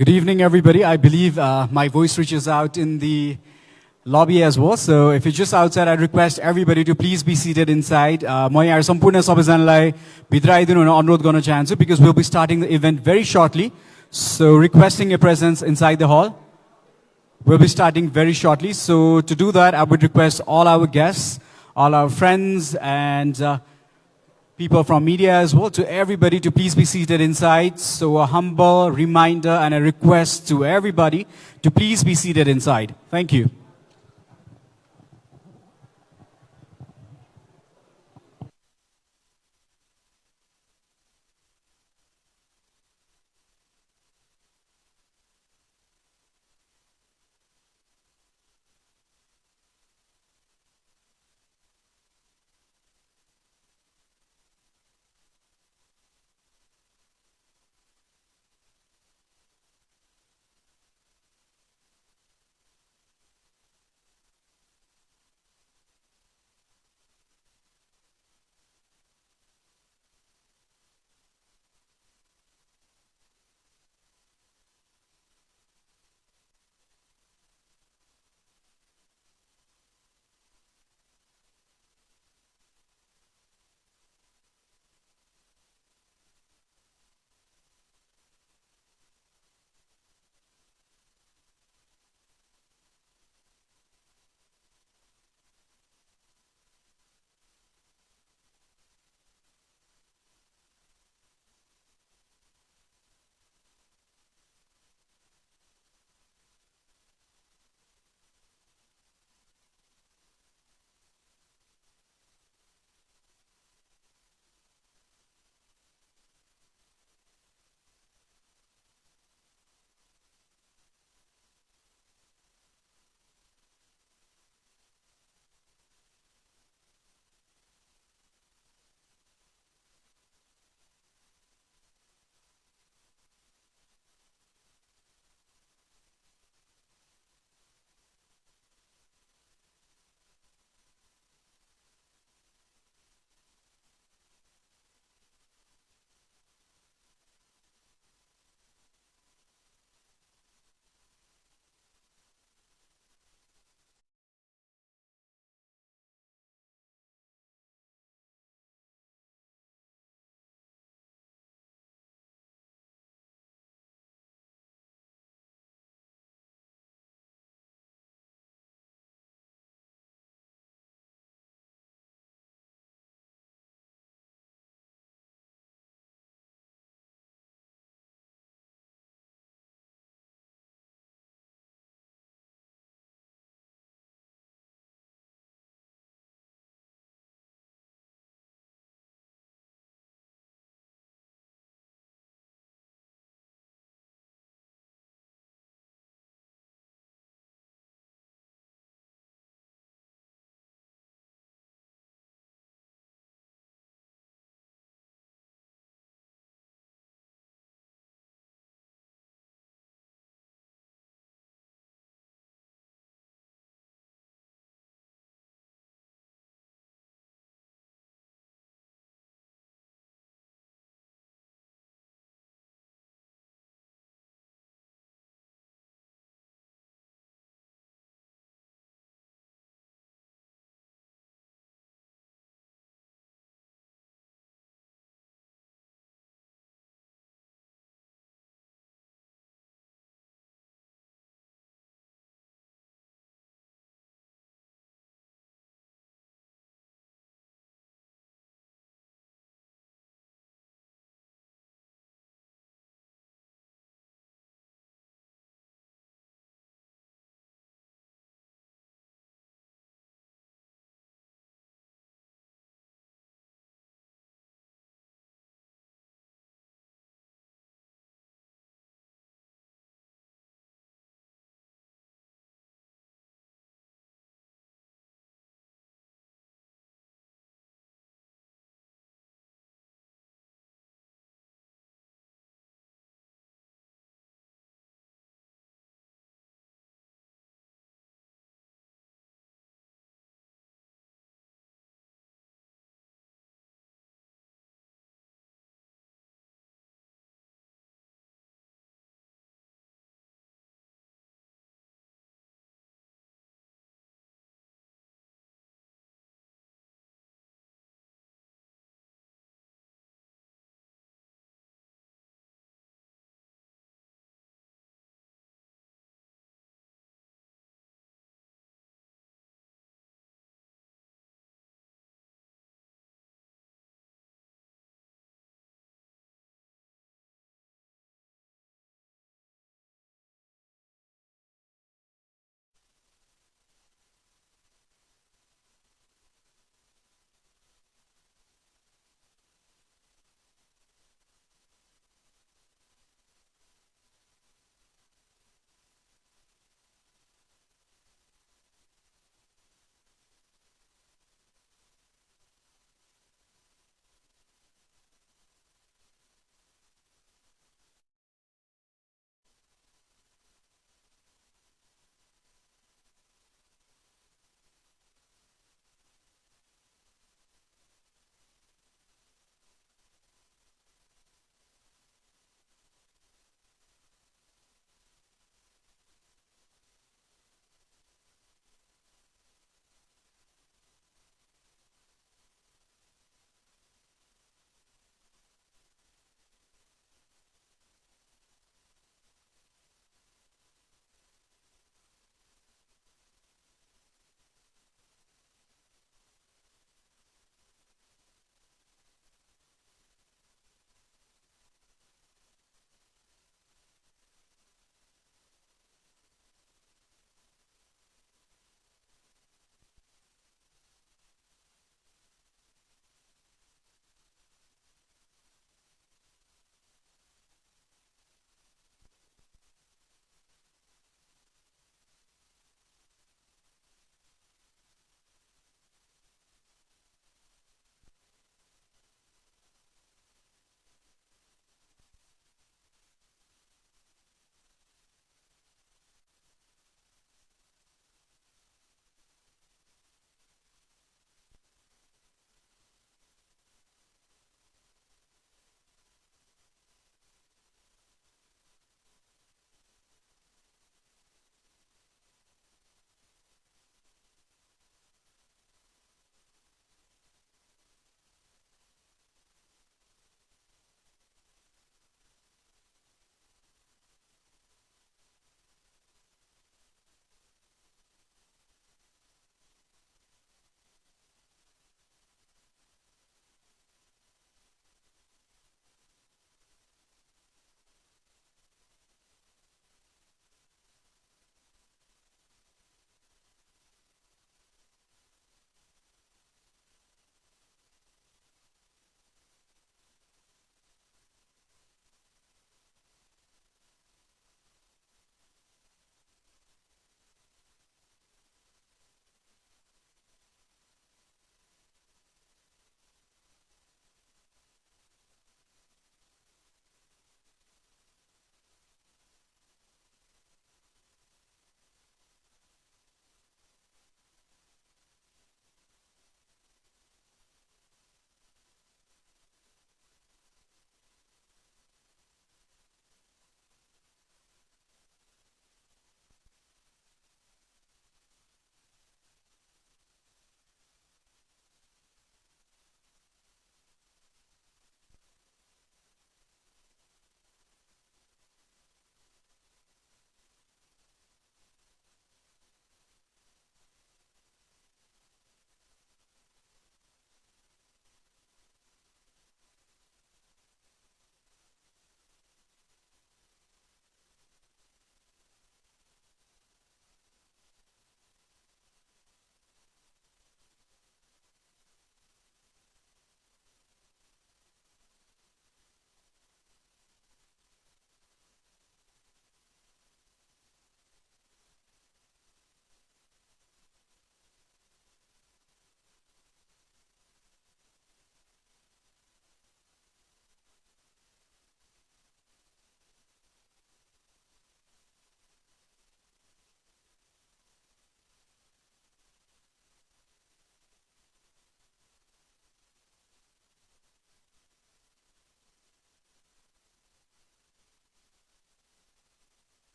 Good evening, everybody. I believe my voice reaches out in the lobby as well. So if you're just outside, I request everybody to please be seated inside. म यहाँ सम्पूर्ण सबैजनालाई भित्र आइदिनु हुन अनुरोध गर्न चाहन्छु because we'll be starting the event very shortly. So requesting a presence inside the hall. We'll be starting very shortly. So to do that, I would request all our guests, all our friends, and people from media as well, to everybody to please be seated inside. So a humble reminder and a request to everybody to please be seated inside. Thank you.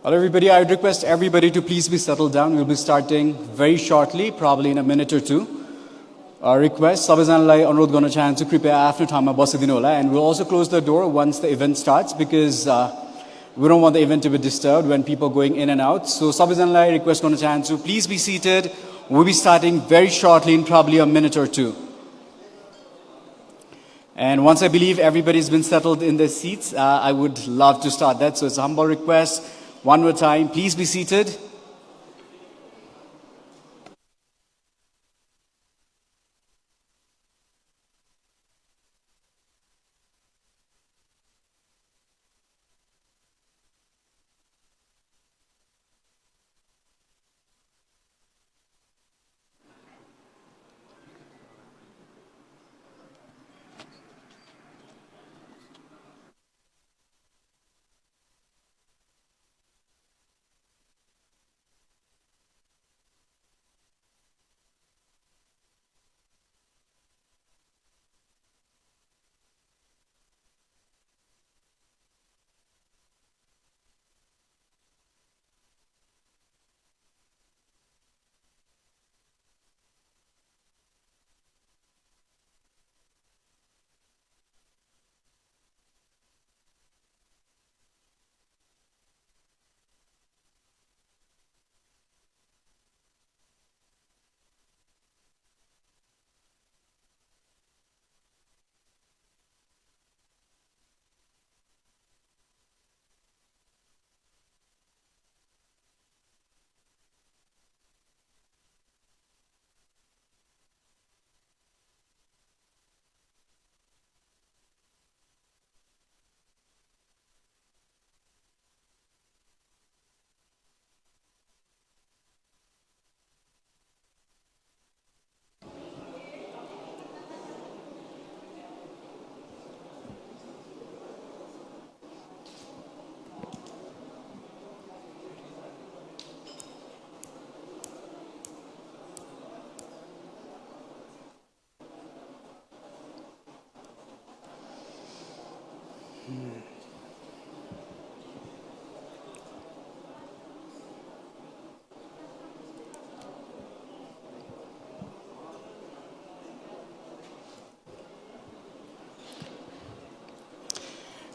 Well, everybody, I would request everybody to please be settled down. We'll be starting very shortly, probably in a minute or two. Request, सबैजनालाई अनुरोध गर्न चाहन्छु कृपया आफ्नो ठाउँमा बसिदिनु होला, and we'll also close the door once the event starts because we don't want the event to be disturbed when people are going in and out. So सबैजनालाई request गर्न चाहन्छु, please be seated. We'll be starting very shortly in probably a minute or two. And once I believe everybody's been settled in their seats, I would love to start that. So it's a humble request. One more time, please be seated.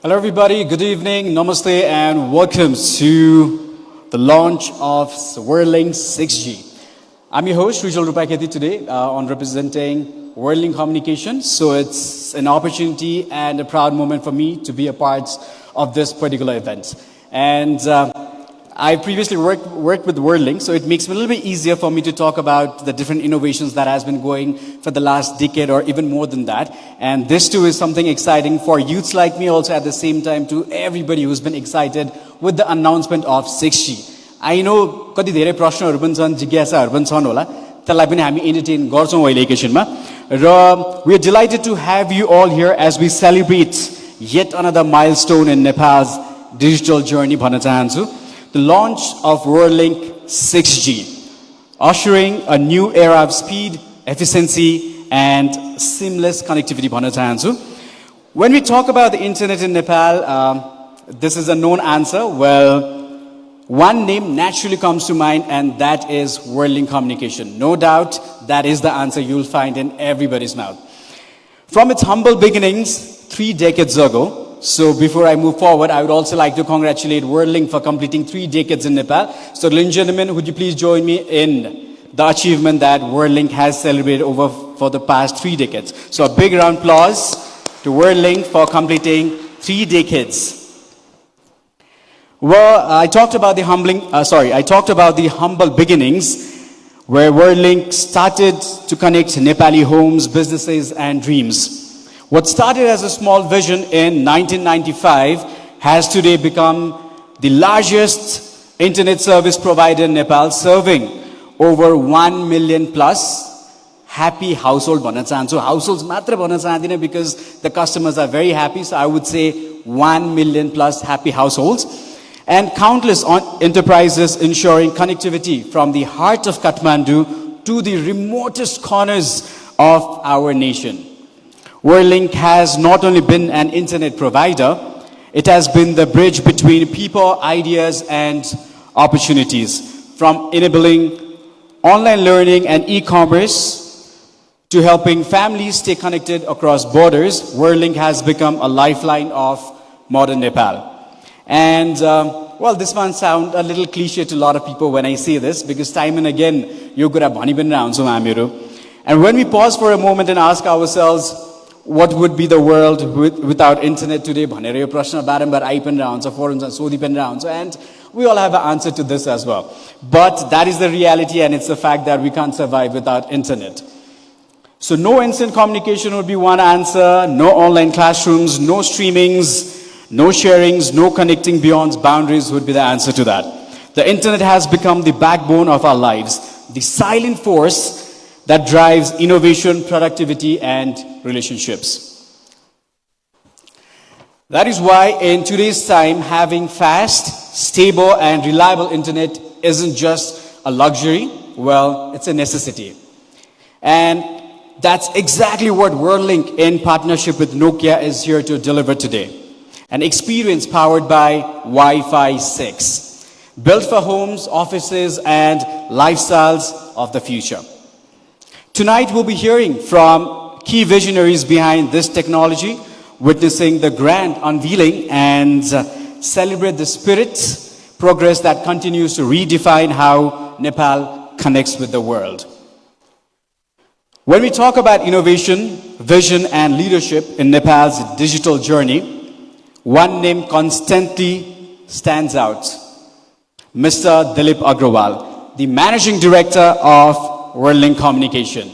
Hello everybody, good evening, namaste and welcome to the launch of Whirlink 6G. I'm your host, Srijal Rupaketi today on representing Whirlink Communications. So it's an opportunity and a proud moment for me to be a part of this particular event. And I previously worked with Whirlink, so it makes it a little bit easier for me to talk about the different innovations that has been going for the last decade or even more than that. And this too is something exciting for youths like me, also at the same time to everybody who's been excited with the announcement of 6G. I know कति धेरै प्रश्नहरु पनि छन्, जिज्ञासाहरु पनि छन् होला, त्यसलाई पनि हामी एन्टरटेन गर्छौं अहिले एकैछिनमा र we are delighted to have you all here as we celebrate yet another milestone in Nepal's digital journey भन्न चाहन्छु. The launch of Whirlink 6G, ushering a new era of speed, efficiency, and seamless connectivity. When we talk about the internet in Nepal, this is a known answer. Well, one name naturally comes to mind, and that is Whirlink Communication. No doubt, that is the answer you'll find in everybody's mouth. From its humble beginnings 3 decades ago, so before I move forward, I would also like to congratulate Whirlink for completing 3 decades in Nepal. So ladies and gentlemen, would you please join me in the achievement that Whirlink has celebrated for the past 3 decades. So a big round of applause to Whirlink for completing 3 decades. Well, I talked about the humble beginnings where Whirlink started to connect Nepali homes, businesses and dreams. What started as a small vision in 1995 has today become the largest internet service provider in Nepal, serving over 1 million plus happy household. So households matra bhanna chahdine because the customers are very happy. So I would say 1 million plus happy households. And countless enterprises ensuring connectivity from the heart of Kathmandu to the remotest corners of our nation. Whirlink has not only been an internet provider, It has been the bridge between people, ideas, and opportunities, from enabling online learning and e-commerce to helping families stay connected across borders. WorldLink has become a lifeline of modern Nepal. And well, this one sounds a little cliche to a lot of people when I say this, because time and again, yo kura bhani पनि रहन्छौँ हामीहरू. And when we pause for a moment and ask ourselves, what would be the world without internet today? भनेर यो प्रश्न बारम्बार आइ पनि रहन्छ, फोरममा सोधि पनि रहन्छ, and we all have an answer to this as well. But that is the reality, and it's the fact that we can't survive without internet. So no instant communication would be one answer, no online classrooms, no streamings, no sharings, no connecting beyond boundaries would be the answer to that. The internet has become the backbone of our lives, the silent force that drives innovation, productivity, and relationships. That is why in today's time, having fast, stable, and reliable internet isn't just a luxury, well, it's a necessity. And that's exactly what WorldLink, in partnership with Nokia, is here to deliver today. An experience powered by Wi-Fi 6, built for homes, offices, and lifestyles of the future. Tonight we'll be hearing from key visionaries behind this technology, witnessing the grand unveiling and celebrate the spirit, progress that continues to redefine how Nepal connects with the world. When we talk about innovation, vision, and leadership in Nepal's digital journey, one name constantly stands out: Mr. Dilip Agrawal, the Managing Director of WorldLink Communication.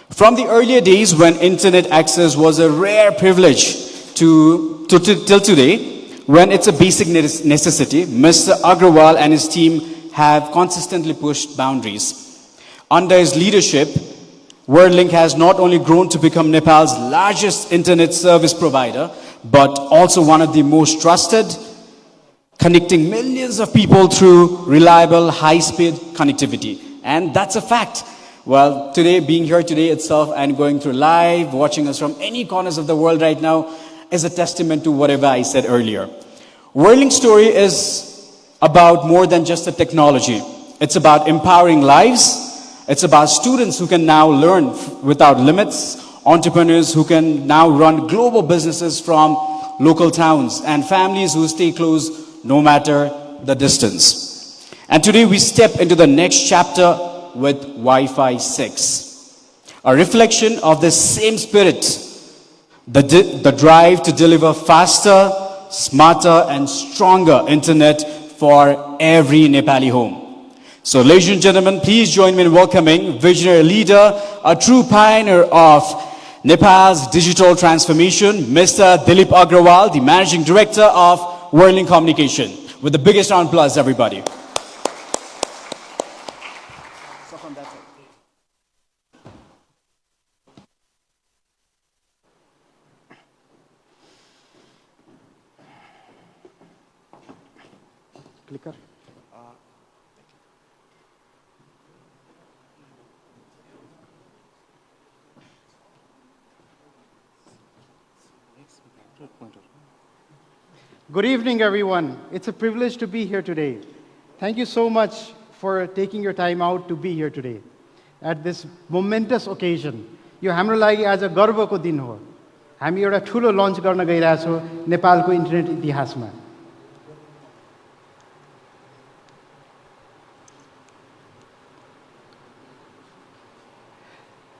From the earlier days when internet access was a rare privilege till today, when it's a basic necessity, Mr. Agrawal and his team have consistently pushed boundaries. Under his leadership, WorldLink has not only grown to become Nepal's largest internet service provider, but also one of the most trusted, connecting millions of people through reliable, high-speed connectivity. And that's a fact. Well, today, being here today itself and going through live, watching us from any corners of the world right now is a testament to whatever I said earlier. WorldLink's story is about more than just the technology. It's about empowering lives. It's about students who can now learn without limits, entrepreneurs who can now run global businesses from local towns, and families who stay close no matter the distance. And today we step into the next chapter with Wi-Fi 6, a reflection of the same spirit, the drive to deliver faster, smarter, and stronger internet for every Nepali home. So ladies and gentlemen, please join me in welcoming visionary leader, a true pioneer of Nepal's digital transformation, Mr. Dilip Agrawal, the Managing Director of WorldLink Communication. With the biggest round of applause, everybody. Clicker. Good evening, everyone. It's a privilege to be here today. Thank you so much for taking your time out to be here today at this momentous occasion. यो हाम्रो लागि आज गर्वको दिन हो. हामी एउटा ठुलो lunch गर्न गइरहेछौँ नेपालको इन्टरनेट इतिहासमा.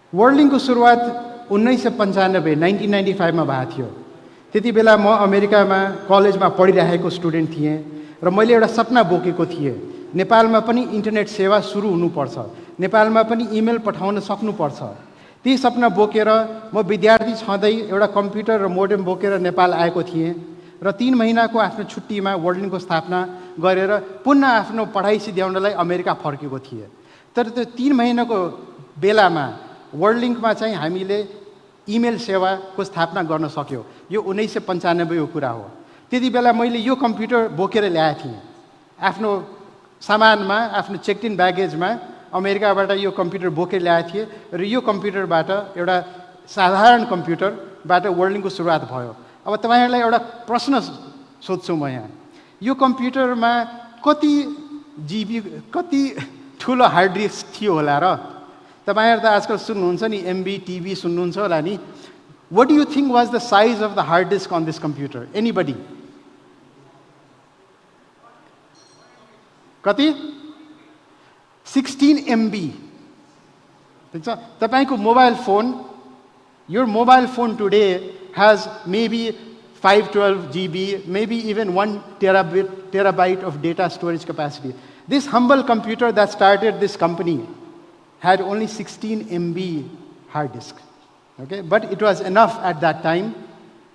वर्ल्डलिङ्कको सुरुवात 1995 1995 मा भएको थियो. त्यति बेला म अमेरिकामा कलेजमा पढिरहेको स्टुडेन्ट थिएँ र मैले एउटा सपना बोकेको थिएँ. नेपालमा पनि इन्टरनेट सेवा सुरु हुनुपर्छ, नेपालमा पनि इमेल पठाउन सक्नुपर्छ. ती सपना बोकेर म विद्यार्थी छँदै एउटा कम्प्युटर र मोडेम बोकेर नेपाल आएको थिएँ र 3 महिनाको आफ्नो छुट्टीमा वर्ल्डलिङ्कको स्थापना गरेर पुनः आफ्नो पढाइ सिध्याउनलाई अमेरिका फर्केको थिएँ. तर त्यो 3 महिनाको बेलामा वर्ल्डलिङ्कमा चाहिँ हामीले इमेल सेवाको स्थापना गर्न सक्यो. यो 1995 को कुरा हो. त्यति बेला मैले यो कम्प्युटर बोकेर ल्याएको थिएँ. आफ्नो सामानमा, आफ्नो चेक इन ब्यागेजमा अमेरिकाबाट यो कम्प्युटर बोकेर ल्याएको थिएँ र यो कम्प्युटरबाट एउटा साधारण कम्प्युटरबाट वर्ल्डलिङ्कको सुरुवात भयो. अब तपाईँहरूलाई एउटा प्रश्न सोध्छु म यहाँ, यो कम्प्युटरमा कति जिबी कति ठुलो हार्ड डिस्क थियो होला र? तपाईँहरू त आजकल सुन्नुहुन्छ नि एमबी टिबी सुन्नुहुन्छ होला नि. What do you think was the size of the hard disk on this computer? Anybody? कति? 16 MB. ठिक छ. तपाईँको mobile phone, your mobile phone today has maybe 512 GB, maybe even 1 terabyte of data storage capacity. This humble computer that started this company had only 16 MB hard disk. Okay? But it was enough at that time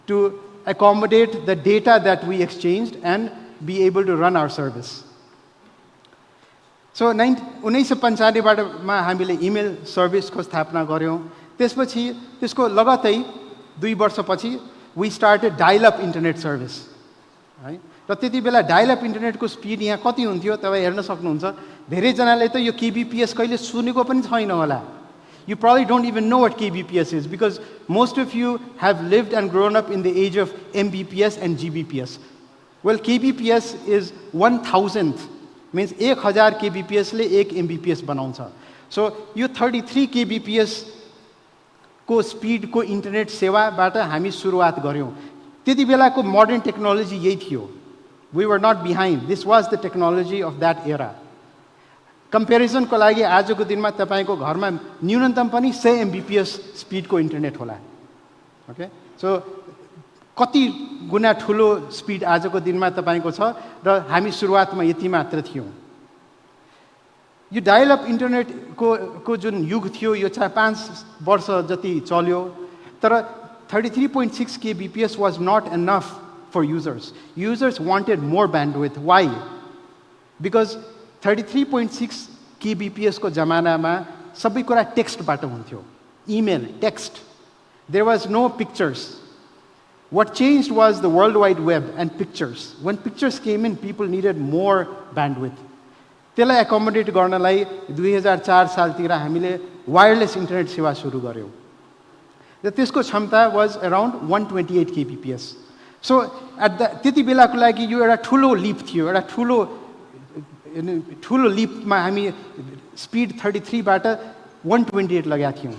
to accommodate the data that we exchanged and be able to run our service. So 1995 मा हामीले email सर्भिसको स्थापना गर्यौं. त्यसपछि त्यसको लगत्तै 2 वर्षपछि we started dial up internet service. है? र त्यति बेला डायल अप इन्टरनेटको स्पिड यहाँ कति हुन्थ्यो तपाईं हेर्न सक्नुहुन्छ. धेरै जनाले त यो केबीपीएस कहिले सुनेको पनि छैन होला. You probably don't even know what kbps is because most of you have lived and grown up in the age of mbps and gbps. Well, kbps is 1000th, means 1000 kbps ले 1 mbps बनाउँछ. So यो 33 kbps को speed को internet सेवाबाट हामी सुरुवात गर्यौं. त्यति बेलाको modern technology यही थियो. We were not behind. This was the technology of that era. Comparison को लागि आजको दिनमा तपाईको घरमा न्यूनतम पनि 100 mbps स्पिडको इन्टरनेट होला. ओके, सो कति गुना ठुलो स्पिड आजको दिनमा तपाईको छ र हामी सुरुवातमा यति मात्र थियौं. यो डायल अप इन्टरनेट को जुन युग थियो यो 5 वर्ष जति चल्यो. तर 33.6 kbps was not enough for users. Users wanted more bandwidth. Why? Because 33.6 kbps को जमानामा सबै कुरा टेक्स्टबाट हुन्थ्यो. Email, text. There was no pictures. What changed was the World Wide Web and pictures. When pictures came in, people needed more bandwidth. त्यसलाई accommodate गर्नलाई 2004 सालतिर हामीले wireless internet सेवा सुरु गर्यौं. र त्यसको क्षमता was around 128 kbps. So at the त्यति बेलाको लागि यो एउटा ठुलो लिप थियो. एउटा ठुलो लिपमा हामी स्पिड 33 बाट 128 लगाएका थियौं.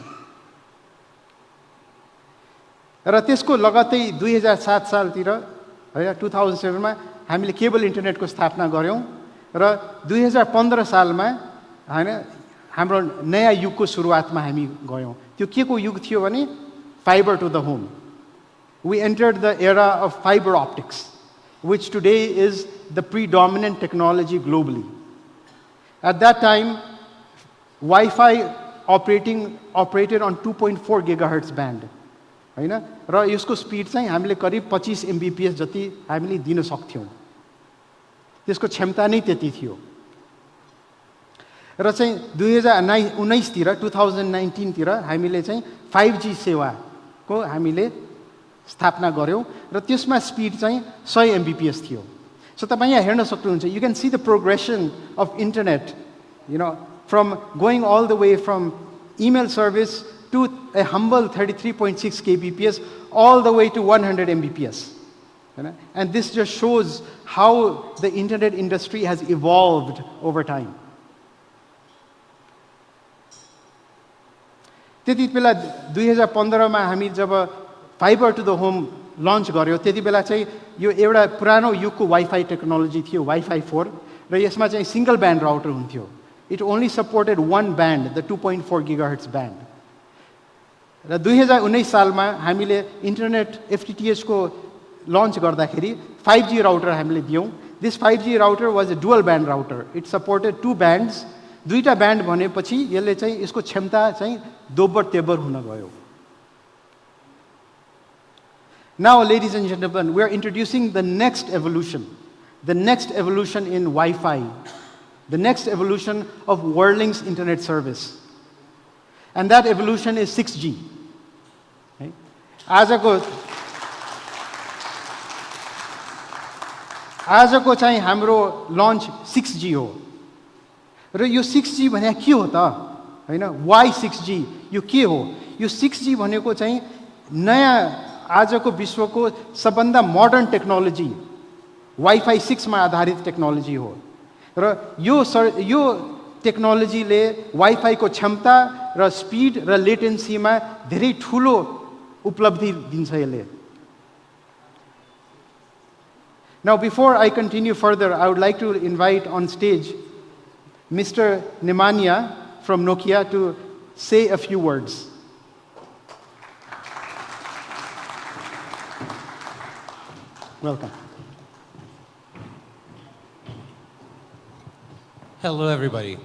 र त्यसको लगत्तै 2007 सालतिर हैन 2007 मा हामीले केबल इन्टरनेटको स्थापना गर्यौं र 2015 सालमा हैन हाम्रो नयाँ युगको सुरुवातमा हामी गयौं. त्यो के को युग थियो भने fiber to the home. We entered the era of fiber optics, which today is the predominant technology globally. At that time, Wi-Fi operated on 2.4 gigahertz band. हैन र यसको स्पिड चाहिँ हामीले करिब 25 mbps जति हामीले दिन सक्थ्यौं. त्यसको क्षमता नै त्यति थियो. र चाहिँ 2019 तिर 2019 तिर हामीले चाहिँ 5G सेवाको हामीले स्थापना गर्यौं र त्यसमा स्पिड चाहिँ 100 mbps थियो. सो तपाईं यहाँ हेर्न सक्नुहुन्छ. You can see the progression of internet, you know, from going all the way from email service to a humble 33.6 kbps all the way to 100 mbps. And this just shows how the internet industry has evolved over time. त्यति बेला 2015 मा हामी जब fibre to the home launch गर्यो त्यति बेला चाहिँ यो एउटा पुरानो युगको वाइफाई टेक्नोलोजी थियो, वाइफाई 4, र यसमा चाहिँ सिंगल ब्यान्ड राउटर हुन्थ्यो. It only supported one band, the 2.4 gigahertz band. र 2019 सालमा हामीले इन्टरनेट FTTH को लन्च गर्दाखेरि 5G राउटर हामीले दियौं. This 5G router was a dual band router. It supported 2 bands. दुईटा ब्यान्ड भनेपछि यसले चाहिँ यसको क्षमता चाहिँ दोब्बर तेब्बर हुन गयो. Now, ladies and gentlemen, we are introducing the next evolution. The next evolution in Wi-Fi. The next evolution of Whirling's internet service. And that evolution is 6G. Okay? आजको चाहिँ हाम्रो लन्च 6G हो. र यो 6G भने के हो त हैन? Why 6G? यो के हो? यो 6G भनेको चाहिँ नयाँ आजको विश्वको सबभन्दा मोडर्न टेक्नोलोजी वाइफाई 6 मा आधारित टेक्नोलोजी हो र यो टेक्नोलोजीले वाइफाई को क्षमता र स्पिड र लेटेन्सीमा धेरै ठूलो उपलब्धि दिन्छ यसले. Now, before I continue further, I would like to invite on stage Mr. Nemanja from Nokia to say a few words. Welcome. Hello, everybody.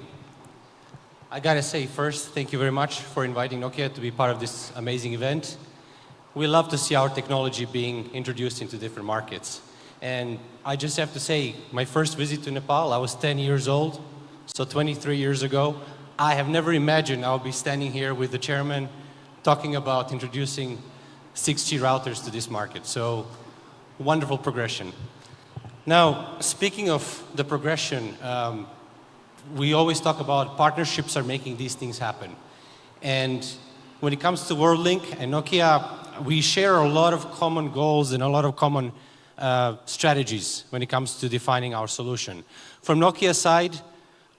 I gotta say first, thank you very much for inviting Nokia to be part of this amazing event. We love to see our technology being introduced into different markets. And I just have to say, my first visit to Nepal, I was 10 years old, so 23 years ago. I have never imagined I would be standing here with the chairman talking about introducing 6G routers to this market. So, wonderful progression. Now, speaking of the progression, we always talk about partnerships are making these things happen. And when it comes to WorldLink and Nokia, we share a lot of common goals and a lot of common strategies when it comes to defining our solution. From Nokia's side,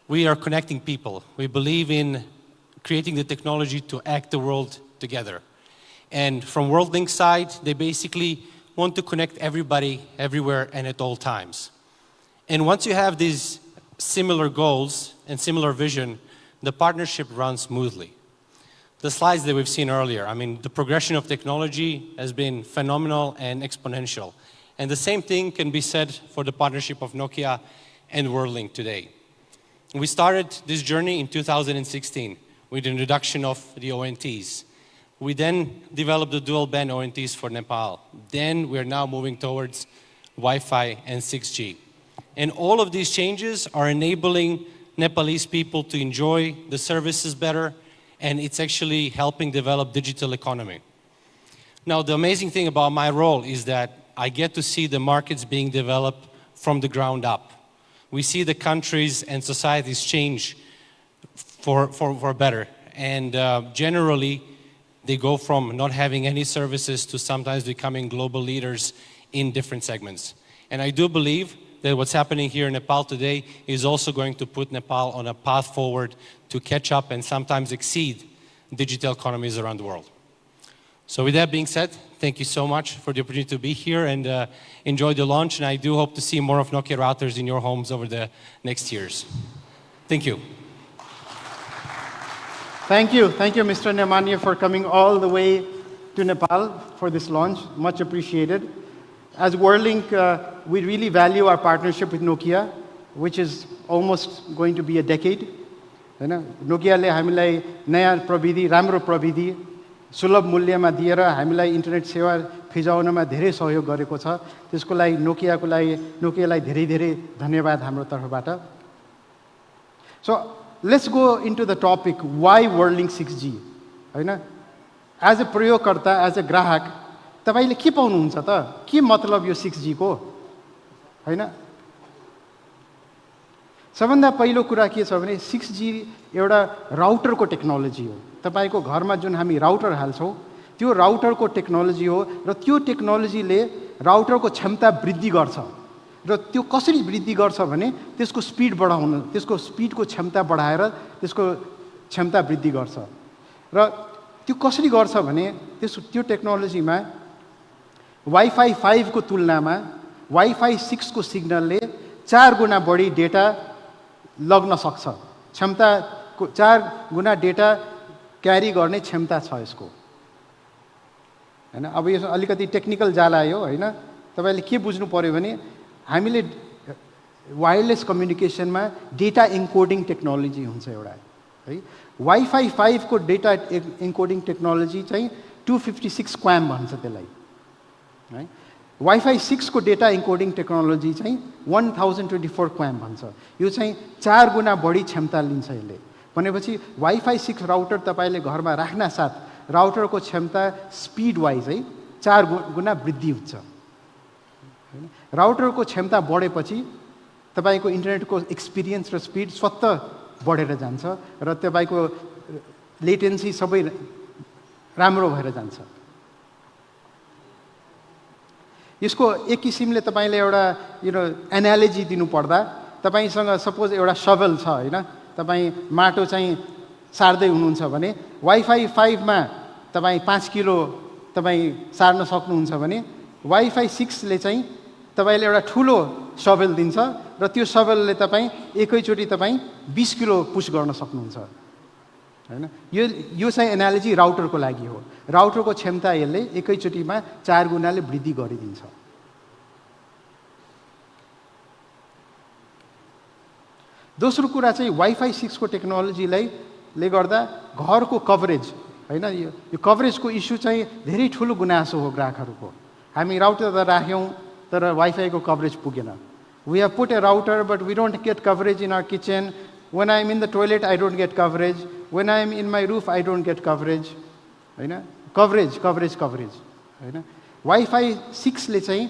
we are connecting people. We believe in creating the technology to act the world together. And from WorldLink's side, they basically want to connect everybody, everywhere, and at all times. And once you have these similar goals and similar vision, the partnership runs smoothly. The slides that we've seen earlier, I mean, the progression of technology has been phenomenal and exponential. And the same thing can be said for the partnership of Nokia and WorldLink today. We started this journey in 2016 with the introduction of the ONTs. We then developed the dual band ONTs for Nepal. Then we're now moving towards Wi-Fi and 6G. And all of these changes are enabling Nepalese people to enjoy the services better, and it's actually helping develop digital economy. Now, the amazing thing about my role is that I get to see the markets being developed from the ground up. We see the countries and societies change for better. And generally, they go from not having any services to sometimes becoming global leaders in different segments. And I do believe that what's happening here in Nepal today is also going to put Nepal on a path forward to catch up and sometimes exceed digital economies around the world. So with that being said, thank you so much for the opportunity to be here and enjoy the launch. And I do hope to see more of Nokia routers in your homes over the next years. Thank you. Thank you, Mr. Nemanja, for coming all the way to Nepal for this launch. Much appreciated. As WorldLink, we really value our partnership with Nokia, which is almost going to be a decade. नोकियाले हामीलाई नयाँ प्रविधि, राम्रो प्रविधि सुलभ मूल्यमा दिएर हामीलाई internet सेवा फिजाउनमा धेरै सहयोग गरेको छ. त्यसको लागि नोकियालाई धेरै धेरै धन्यवाद हाम्रो तर्फबाट. So let's go into the topic, why WorldLink 6G? हैन, एज अ प्रयोगकर्ता, एज अ ग्राहक तपाईले के पाउनुहुन्छ त? के मतलब यो 6G को? हैन, सबभन्दा पहिलो कुरा के छ भने 6G एउटा राउटरको टेक्नोलोजी हो. तपाईको घरमा जुन हामी राउटर हाल्छौं त्यो राउटरको टेक्नोलोजी हो र त्यो टेक्नोलोजीले राउटरको क्षमता वृद्धि गर्छ. र त्यो कसरी वृद्धि गर्छ भने त्यसको स्पिड बढाउन, त्यसको स्पिडको क्षमता बढाएर त्यसको क्षमता वृद्धि गर्छ. र त्यो कसरी गर्छ भने त्यो टेक्नोलोजीमा वाइफाई 5 को तुलनामा वाइफाई 6 को सिग्नलले 4 गुणा बढी डेटा लग्न सक्छ. क्षमताको 4 गुणा डेटा क्यारी गर्ने क्षमता छ यसको. हैन, अब यो अलिकति टेक्निकल जाला यो, हैन. तपाईले के बुझ्नु पर्यो भने हामीले वायरलेस कम्युनिकेसनमा डेटा एन्कोडिङ टेक्नोलोजी हुन्छ एउटा, है. वाइफाई 5 को डेटा एन्कोडिङ टेक्नोलोजी चाहिँ 256 क्वाम भन्छ त्यसलाई, है. वाइफाई 6 को डेटा एन्कोडिङ टेक्नोलोजी चाहिँ 1024 क्वाम भन्छ. यो चाहिँ 4 गुणा बढी क्षमता लिन्छ यसले. भनेपछि वाइफाई 6 राउटर तपाईले घरमा राख्न साथ राउटरको क्षमता स्पिड वाइज है 4 गुणा वृद्धि हुन्छ. राउटरको क्षमता बढेपछि तपाईको इन्टरनेटको एक्सपिरियन्स र स्पिड स्वतः बढेर जान्छ र तपाईको लेटेन्सी सबै राम्रो भएर जान्छ. यसको एक किसिमले तपाईले एउटा एनालोजी दिनु पर्दा तपाईसँग सपोज एउटा सभल छ हैन, तपाई माटो चाहिँ सार्दै हुनुहुन्छ भने वाइफाई 5 मा तपाई 5 किलो तपाई सार्न सक्नुहुन्छ भने वाइफाई 6 ले चाहिँ तपाईले एउटा ठुलो सभल दिन्छ र त्यो सभलले तपाई एकैचोटी तपाई 20 किलो पुश गर्न सक्नुहुन्छ हैन। यो चाहिँ एनालोजी राउटरको लागि हो। राउटरको क्षमता यसले एकैचोटीमा 4 गुणाले वृद्धि गरिदिन्छ। दोस्रो कुरा चाहिँ वाइफाई 6 को टेक्नोलोजीले गर्दा घरको कभरेज हैन, यो कभरेजको इस्यु चाहिँ धेरै ठुलो गुनासो हो ग्राहकहरूको। हामी राउटर त राख्यौं तर वाइफाई को कभरेज पुगेन। We have put a router but we don't get coverage in our kitchen. When I am in the toilet I don't get coverage. When I am in my roof I don't get coverage. हैन, coverage हैन। Wifi 6 ले चाहिँ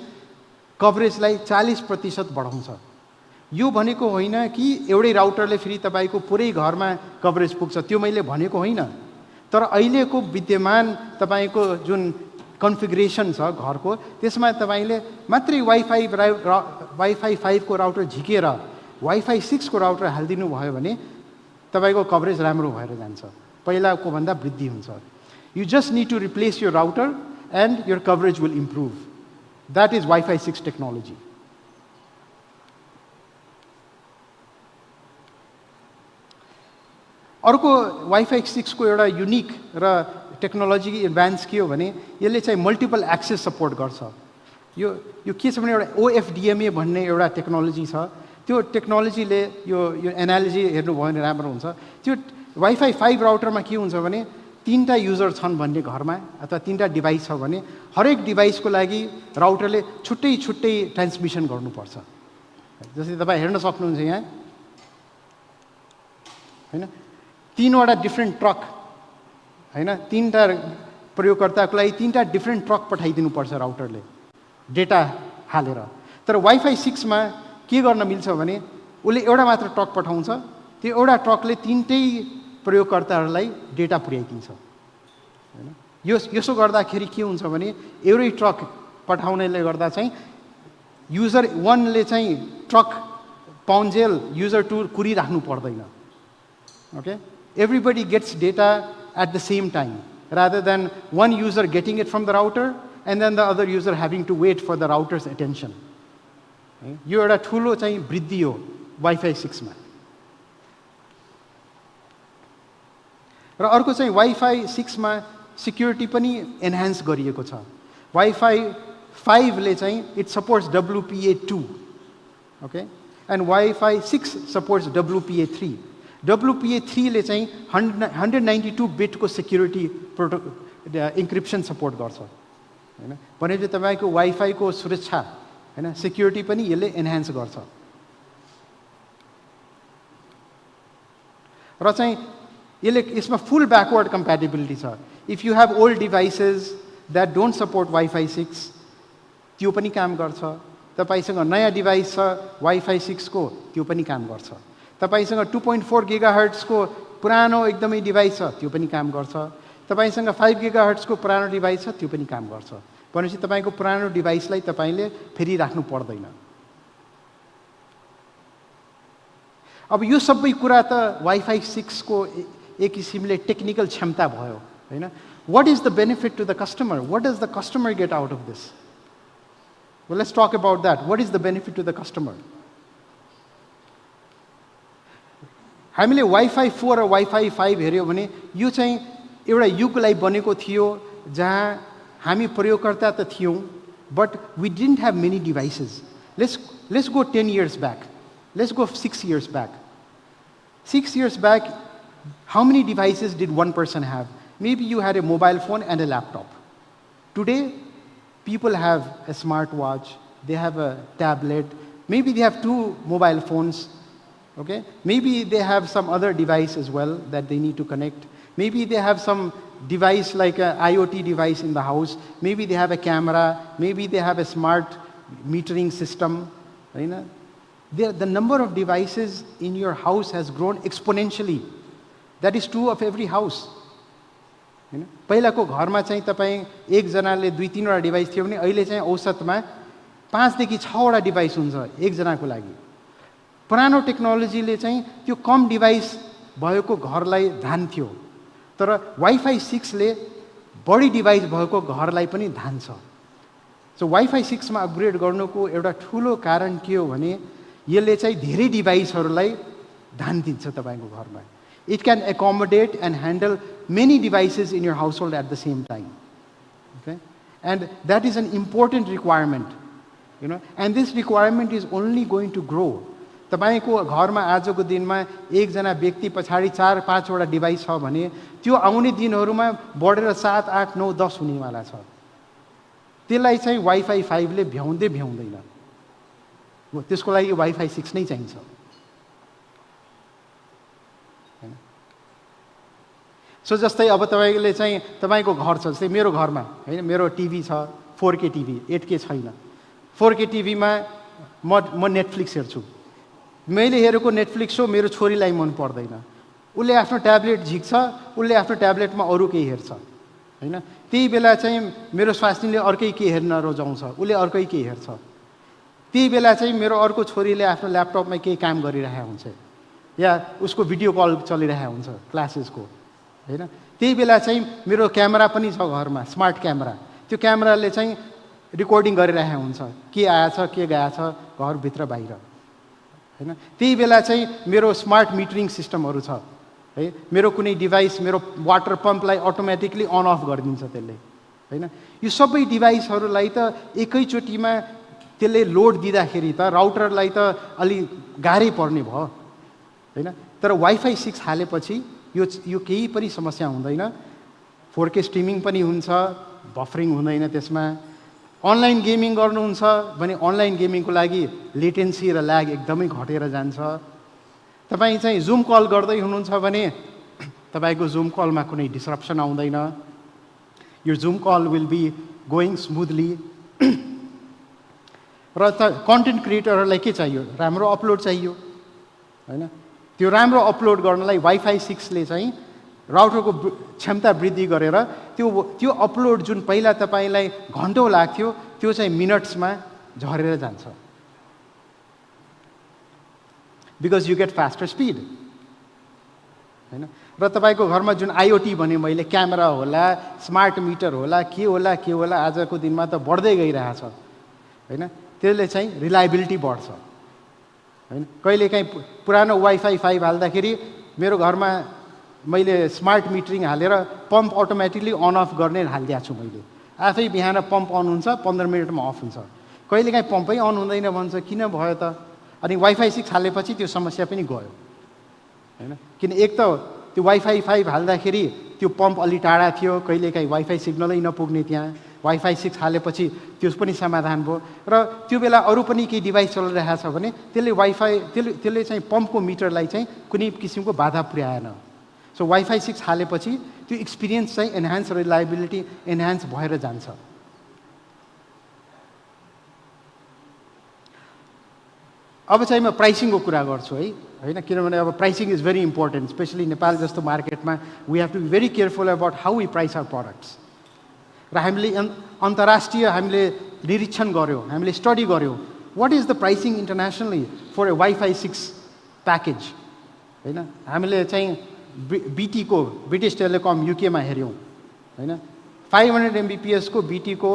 कभरेजलाई 40% बढाउँछ। यो भनेको होइन कि एउटै राउटरले फेरि तपाईको पुरै घरमा कभरेज पुग्छ, त्यो मैले भनेको होइन। तर अहिलेको विद्यमान तपाईको जुन कन्फिगरेसन छ घरको, त्यसमा तपाईले मात्रै वाइफाई 5 को राउटर झिकेर वाइफाई 6 को राउटर हाल्दिनु भयो भने तपाईको कभरेज राम्रो भएर जान्छ, पहिलाको भन्दा वृद्धि हुन्छ। You just need to replace your router and your coverage will improve. That is Wi-Fi 6 technology. अर्को Wi-Fi 6 को एउटा युनिक र टेक्नोलोजी एडभान्स के हो भने यसले चाहिँ मल्टिपल एक्सेस सपोर्ट गर्छ। यो के छ भने एउटा OFDMA भन्ने एउटा टेक्नोलोजी छ। त्यो टेक्नोलोजीले यो एनालोजी हेर्नु भयो भने राम्रो हुन्छ। त्यो Wi-Fi 5 राउटरमा के हुन्छ भने 3टा युजर छन् भन्ने घरमा अथवा 3टा डिभाइस छ भने हरेक डिभाइसको लागि राउटरले छुट्टै छुट्टै ट्रान्समिसन गर्नुपर्छ। जस्तै तपाईं हेर्न सक्नुहुन्छ यहाँ हैन, 3वटा डिफरेन्ट ट्रक हैन, 3टा प्रयोगकर्ताको लागि 3टा डिफरेन्ट ट्रक पठाइदिनुपर्छ राउटरले डेटा हालेर। तर वाइफाई 6 मा के गर्न मिल्छ भने उसले एउटा मात्र ट्रक पठाउँछ, त्यो एउटा ट्रकले 3टै प्रयोगकर्ताहरूलाई डेटा पुर्याइदिन्छ हैन। यसो गर्दाखेरि के हुन्छ भने एउटै ट्रक पठाउनेले गर्दा चाहिँ युजर 1 ले चाहिँ ट्रक पाउन्जेल युजर 2 कुरिराख्नु पर्दैन। Okay, everybody gets data at the same time rather than one user getting it from the router and then the other user having to wait for the router's attention. यो एउटा ठुलो चाहिँ वृद्धि हो wifi 6 मा। र अर्को चाहिँ wifi 6 मा security पनि एनहान्स गरिएको छ। वाइफाई 5 ले चाहिँ it supports WPA2, okay, end wifi 6 supports WPA3। WPA3 ले चाहिँ 192 बिटको सिक्युरिटी इन्क्रिप्सन सपोर्ट गर्छ हैन। भनेपछि तपाईको वाइफाई को सुरक्षा हैन, सिक्युरिटी पनि यसले एनहान्स गर्छ। र चाहिँ यसमा फुल ब्याकवर्ड कम्प्याटिबिलिटी छ। If you have old devices that don't support wifi 6 त्यो पनि काम गर्छ। तपाईसँग नयाँ डिभाइस छ वाइफाई 6 को त्यो पनि काम गर्छ। तपाईसँग 2.4 गिगाहर्ट्ज को पुरानो एकदमै डिभाइस छ त्यो पनि काम गर्छ। तपाईसँग 5 गिगाहर्ट्ज को पुरानो डिभाइस छ त्यो पनि काम गर्छ। भनेपछि तपाईको पुरानो डिभाइसलाई तपाईले फेरि राख्नु पर्दैन। अब यो सबै कुरा त वाइफाई 6 को एक किसिमले टेक्निकल क्षमता भयो हैन। What is the benefit to the customer? What does the customer get out of this? Well, let's talk about that. What is the benefit to the customer? हामीले वाइफाई 4 र वाइफाई 5 हेर्यो भने यो चाहिँ एउटा युगलाई बनेको थियो जहाँ हामी प्रयोगकर्ता त थियौं but we didn't have many devices. Let's go 10 years back. Let's go 6 years back. 6 years back, how many devices did one person have? Maybe you had a mobile phone and a laptop. Today, people have a smartwatch, they have a tablet, maybe they have 2 mobile phones, okay? Maybe they have some other device as well that they need to connect. Maybe they have some device like an IoT device in the house. Maybe they have a camera. Maybe they have a smart metering system. You know? The number of devices in your house has grown exponentially. That is true of every house. पहिलाको घरमा चाहिँ तपाई एक जनाले 2-3 वटा device थियो भने अहिले चाहिँ औसतमा 5 देखि 6 वटा डिभाइस हुन्छ एकजनाको लागि। पुरानो टेक्नोलोजीले चाहिँ त्यो कम डिभाइस भएको घरलाई धान्थ्यो, तर वाइफाई 6 ले बढी डिभाइस भएको घरलाई पनि धान्छ। सो वाइफाई 6 मा अपग्रेड गर्नुको एउटा ठुलो कारण के हो भने यसले चाहिँ धेरै डिभाइसहरूलाई धान्दिन्छ तपाईँको घरमा। It can accommodate and handle many devices in your household at the same time. Okay? And that is an important requirement. And this requirement is only going to grow. तपाईको घरमा आजको दिनमा एकजना व्यक्ति पछाडि 4-5 वटा डिभाइस छ भने त्यो आउने दिनहरूमा बढेर 7, 8, 9, 10 हुनेवाला छ। त्यसलाई चाहिँ वाइफाई 5 ले भ्याउँदैन। त्यसको लागि वाइफाई 6 नै चाहिन्छ। सो जस्तै अब तपाईले चाहिँ तपाईको घर छ, जस्तै मेरो घरमा हैन, मेरो टिभी छ 4K टिभी, 8K छैन। 4K टिभीमा म नेटफ्लिक्स हेर्छु। मैले हेरेको नेटफ्लिक्स सो मेरो छोरीलाई मन पर्दैन। उसले आफ्नो ट्याब्लेट झिक्छ, उसले आफ्नो ट्याब्लेटमा अरू केही हेर्छ हैन। त्यही बेला चाहिँ मेरो स्वास्नीले अर्कै के हेर्न रोजाउँछ, उसले अर्कै के हेर्छ। त्यही बेला चाहिँ मेरो अर्को छोरीले आफ्नो ल्यापटपमा केही काम गरिरहेको हुन्छ या उसको भिडियो कल चलिरहेको हुन्छ क्लासेसको हैन। त्यही बेला चाहिँ मेरो क्यामेरा पनि छ घरमा, स्मार्ट क्यामेरा। त्यो क्यामेराले चाहिँ रेकर्डिङ गरिरहेको हुन्छ, के आएछ के गएछ घरभित्र बाहिर हैन। त्यही बेला चाहिँ मेरो स्मार्ट मिटरिङ सिस्टमहरू छ है। मेरो कुनै डिभाइस मेरो वाटर पम्पलाई अटोमेटिकली अन अफ गरिदिन्छ त्यसले हैन। यो सबै डिभाइसहरूलाई त एकैचोटिमा त्यसले लोड दिँदाखेरि त राउटरलाई त अलि गाह्रै पर्ने भयो हैन। तर वाइफाई 6 हालेपछि यो केही पनि समस्या हुँदैन। 4K स्ट्रिमिङ पनि हुन्छ, बफरिङ हुँदैन त्यसमा। अनलाइन गेमिङ गर्नुहुन्छ भने अनलाइन गेमिङको लागि लेटेन्सी र ल्याग एकदमै घटेर जान्छ। तपाईँ चाहिँ जुम कल गर्दै हुनुहुन्छ भने तपाईँको जुम कलमा कुनै डिस्रप्सन आउँदैन। यो Zoom call will be going smoothly. र कन्टेन्ट क्रिएटरहरूलाई के चाहियो? राम्रो अपलोड चाहियो हैन। त्यो राम्रो अपलोड गर्नलाई वाइफाई 6 ले चाहिँ राउटरको क्षमता वृद्धि गरेर त्यो अपलोड जुन पहिला तपाईलाई घन्टौं लाग्थ्यो त्यो चाहिँ मिनट्समा झरेर जान्छ। Because you get faster speed हैन। र तपाईको घरमा जुन आईओटी भने मैले, क्यामेरा होला, स्मार्ट मिटर होला, के होला आजको दिनमा त बढ्दै गइरहेछ हैन। त्यसले चाहिँ रिलायबिलिटी बढ्छ हैन। कहिलेकाहीँ पुरानो वाइफाई 5 हाल्दाखेरि मेरो घरमा मैले स्मार्ट मिटरिङ हालेर पम्प अटोमेटिकली अन अफ गर्ने हालिदिएको छु मैले। आफै बिहान पम्प अन हुन्छ, 15 मिनेटमा अफ हुन्छ। कहिलेकाहीँ पम्पै अन हुँदैन भन्छ, किन भयो त? अनि वाइफाई 6 हालेपछि त्यो समस्या पनि गयो हैन। किन एक त त्यो वाइफाई 5 हाल्दाखेरि त्यो पम्प अलि टाढा थियो, कहिलेकाहीँ वाइफाई सिग्नलै नपुग्ने त्यहाँ। वाइफाई 6 हालेपछि त्यो पनि समाधान भयो। र त्यो बेला अरू पनि केही डिभाइस चलिरहेको छ भने त्यसले चाहिँ पम्पको मिटरलाई चाहिँ कुनै किसिमको बाधा पुर्याएन। सो वाइफाई 6 हालेपछि त्यो एक्सपिरियन्स चाहिँ एनहान्स, रिलायबिलिटी एनहान्स भएर जान्छ। अब चाहिँ म प्राइसिङको कुरा गर्छु है हैन। किनभने अब pricing is very important, specially Nepal जस्तो मार्केटमा we have to be very careful about how we price our products. र हामीले अन्तर्राष्ट्रिय हामीले निरीक्षण गऱ्यौँ, हामीले स्टडी गऱ्यौँ what is the pricing internationally for a WiFi 6 package हैन। हामीले चाहिँ बीटी को, ब्रिटिस टेलिकम युकेमा हेऱ्यौँ हैन। 500 MBPS को बीटी को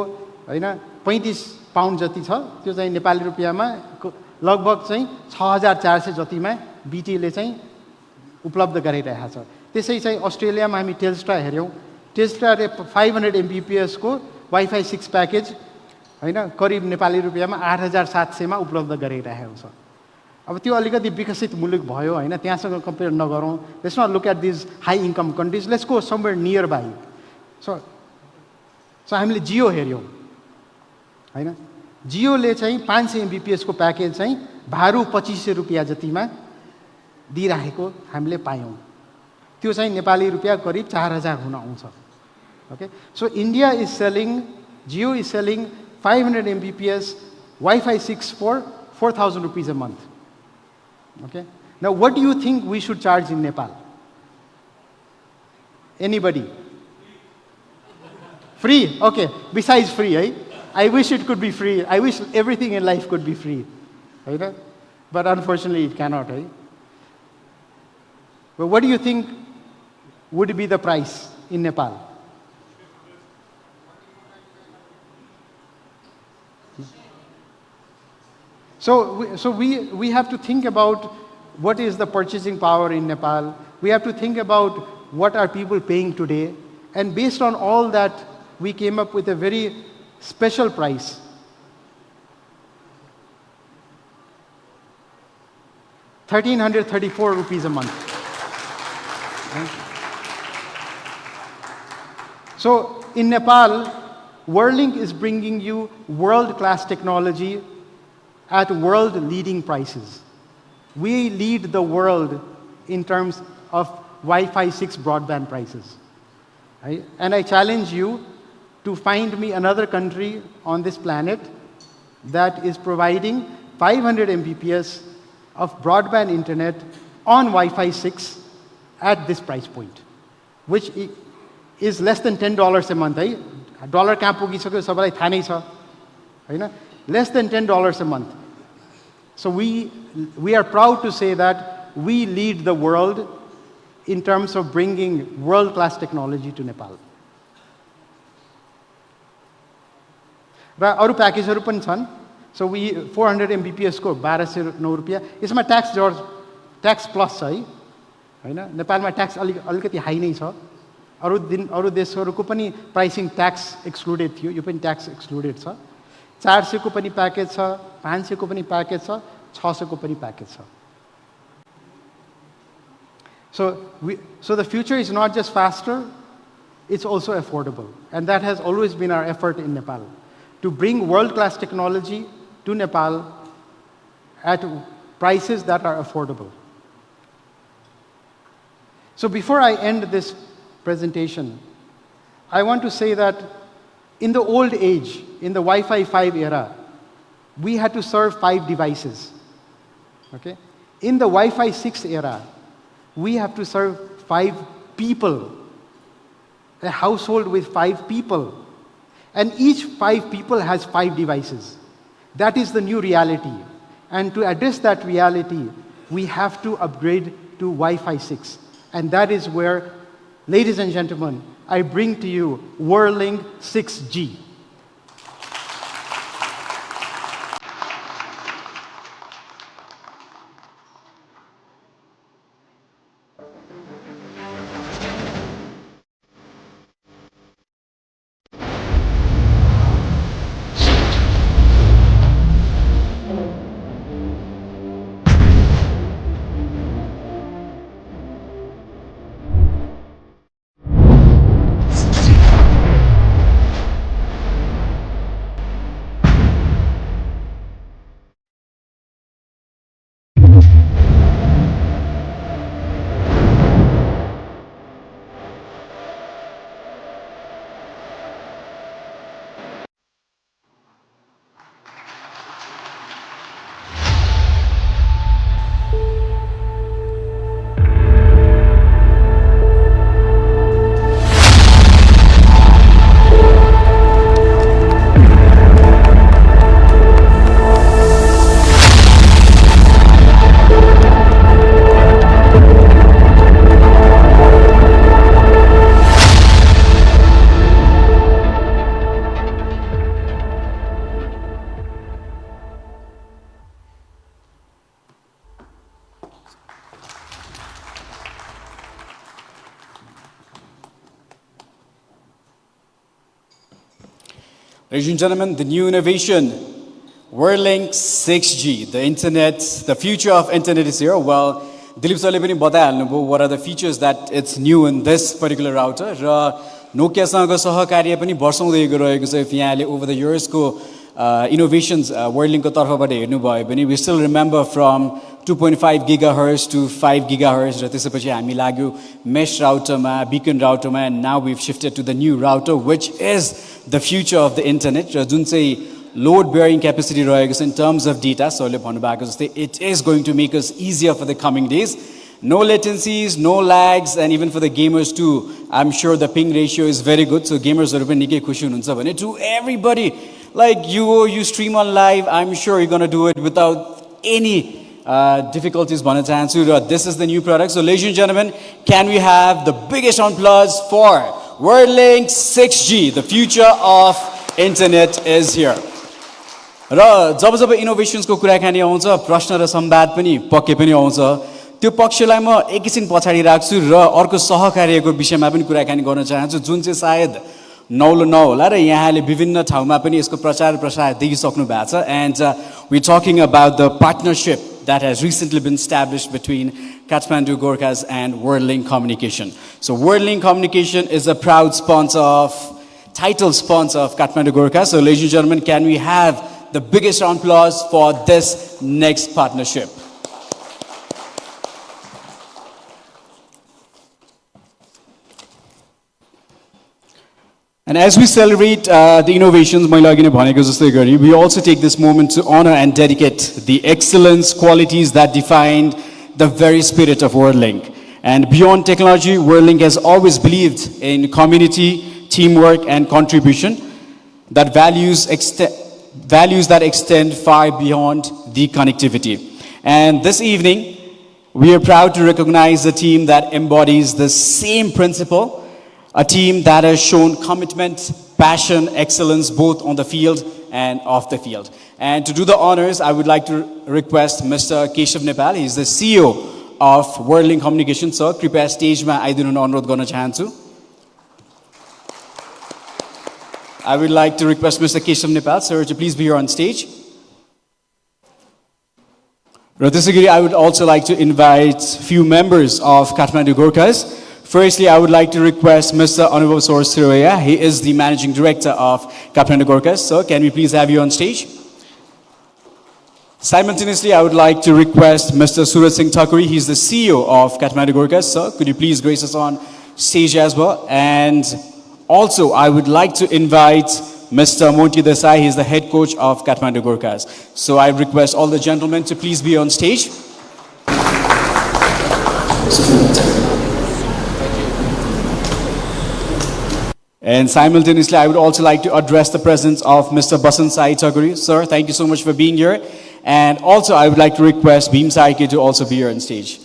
हैन 35 पाउन्ड जति छ। त्यो चाहिँ नेपाली रुपियाँमा लगभग चाहिँ 6400 जतिमा बीटीले चाहिँ उपलब्ध गराइरहेको छ। त्यसै चाहिँ अस्ट्रेलियामा हामी टेल्स्ट्रा हेऱ्यौँ। टेल्स्ट्राले 500 MBPS को वाइफाई 6 प्याकेज हैन करिब नेपाली रुपियाँमा 8700 मा उपलब्ध गराइरहेको छ। अब त्यो अलिकति विकसित मुलुक भयो हैन, त्यहाँसँग कम्पेयर नगरौँ। Let's not look at this high income countries, let's go somewhere nearby. So हामीले जियो हेऱ्यौँ हैन। जियोले चाहिँ 500 MBPS को प्याकेज चाहिँ भारु 2500 रुपियाँ जतिमा दिइरहेको हामीले पायौँ। त्यो चाहिँ नेपाली रुपियाँ करिब 4000 हुन आउँछ। Okay, so India is selling, Jio is selling 500 MBPS wifi 6 for 4000 rupees a month. Okay. Now, what do you think we should charge in Nepal? Anybody? Free? Okay. Besides free, I wish it could be free. I wish everything in life could be free. Right? But unfortunately, it cannot. Right? But what do you think would be the price in Nepal? So we have to think about what is the purchasing power in Nepal. We have to think about what are people paying today. And based on all that, we came up with a very special price. 1,334 rupees a month. So in Nepal, Whirlink is bringing you world-class technology at world-leading prices. We lead the world in terms of Wi-Fi 6 broadband prices. Right? And I challenge you to find me another country on this planet that is providing 500 Mbps of broadband internet on Wi-Fi 6 at this price point, which is less than $10 a month. Dollar कहाँ पुगिसक्यो सबैलाई थाहा नै छ हैन less than $10 a month. So we are proud to say that we lead the world in terms of bringing world-class technology to Nepal. र अरु प्याकेजहरु पनि छन्. So we 400 Mbps को 1209 रुपैयाँ. यसमा ट्याक्स प्लस छ हैन. नेपालमा ट्याक्स अलिकति हाई नै छ. अरु देशहरुको पनि प्राइसिङ ट्याक्स एक्सक्लुडेड थियो. यो पनि ट्याक्स एक्सक्लुडेड छ. 400 को पनि प्याकेज छ, 500 को पनि प्याकेज छ, 600 को पनि प्याकेज छ. So the future is not just faster, it's also affordable. And that has always been our effort in Nepal, to bring world-class technology to Nepal at prices that are affordable. So before I end this presentation, I want to say that in the old age, in the Wi-Fi 5 era, we had to serve 5 devices. Okay? In the Wi-Fi 6 era, we have to serve 5 people, a household with 5 people. And each 5 people has 5 devices. That is the new reality. And to address that reality, we have to upgrade to Wi-Fi 6. And that is where, ladies and gentlemen, I bring to you Whirlink 6G. Ladies and gentlemen, the new innovation, Whirlink 6G, the internet, the future of internet is here. Well, Dilip sir le pani bataइहाल्नुभयो what are the features that it's new in this particular router. Raw Nokia सँग सहकार्य पनि वर्षौंदै गइरहेको छ. If यहाँले over the years को innovations Whirlink को तर्फबाट हेर्नुभयो भने we still remember from 2.5 gigahertz to 5 gigahertz र त्यसपछि हामी लाग्यो mesh router मा, beacon router मा, and now we've shifted to the new router which is the future of the internet र जुन चाहिँ load bearing capacity रहेको छ in terms of data. So ले भन्नुभएको जस्तै it is going to make us easier for the coming days. No latencies, no lags, and even for the gamers too, I'm sure the ping ratio is very good. So gamers are पनि निकै खुशी हुनुहुन्छ भने to everybody Like you stream on live, I'm sure you're gonna do it without any difficulties. This is the new product. So ladies and gentlemen, can we have the biggest applause for WorldLink 6G? The future of internet is here. र जब जब इनोभेसन्सको कुराकानी आउँछ प्रश्न र संवाद पनि पक्कै पनि आउँछ त्यो पक्षलाई म एकैछिन पछाडी राख्छु र अर्को सहकार्यको विषयमा पनि कुराकानी गर्न चाहन्छु जुन चाहिँ सायद नौलो नहोला र यहाँले विभिन्न ठाउँमा पनि यसको प्रचार प्रसार देखिसक्नु भएको छ and we talking about the partnership that has recently been established between Kathmandu Gorkhas and WorldLink Communication. So WorldLink Communication is a proud title sponsor of Kathmandu Gorkhas. So ladies and gentlemen, can we have the biggest round of applause for this next partnership? And as we celebrate the innovations, we also take this moment to honor and dedicate the excellence qualities that defined the very spirit of WorldLink. And beyond technology, WorldLink has always believed in community, teamwork, and contribution, that values that extend far beyond the connectivity. And this evening, we are proud to recognize a team that embodies the same principle, a team that has shown commitment, passion, excellence, both on the field and off the field. And to do the honors, I would like to request Mr. Keshav Nepal. He's the CEO of WorldLink Communication. Sir, कृपया स्टेजमा आइदिनु अनुरोध गर्न चाहन्छु. I would like to request Mr. Keshav Nepal, sir, to please be here on stage. Ratisagiri, I would also like to invite few members of Kathmandu Gorkhas. Firstly, I would like to request Mr. Anubhav Siroya. He is the Managing Director of Kathmandu Gorkhas. Sir, can we please have you on stage? Simultaneously, I would like to request Mr. Suraj Singh Thakuri. He's the CEO of Kathmandu Gorkhas. Sir, could you please grace us on stage as well? And also, I would like to invite Mr. Monty Desai. He's the head coach of Kathmandu Gorkhas. So I request all the gentlemen to please be on stage. And simultaneously, I would also like to address the presence of Mr. Basant Sai Thakuri. Sir, thank you so much for being here. And also, I would like to request Bhim Saike to also be here on stage.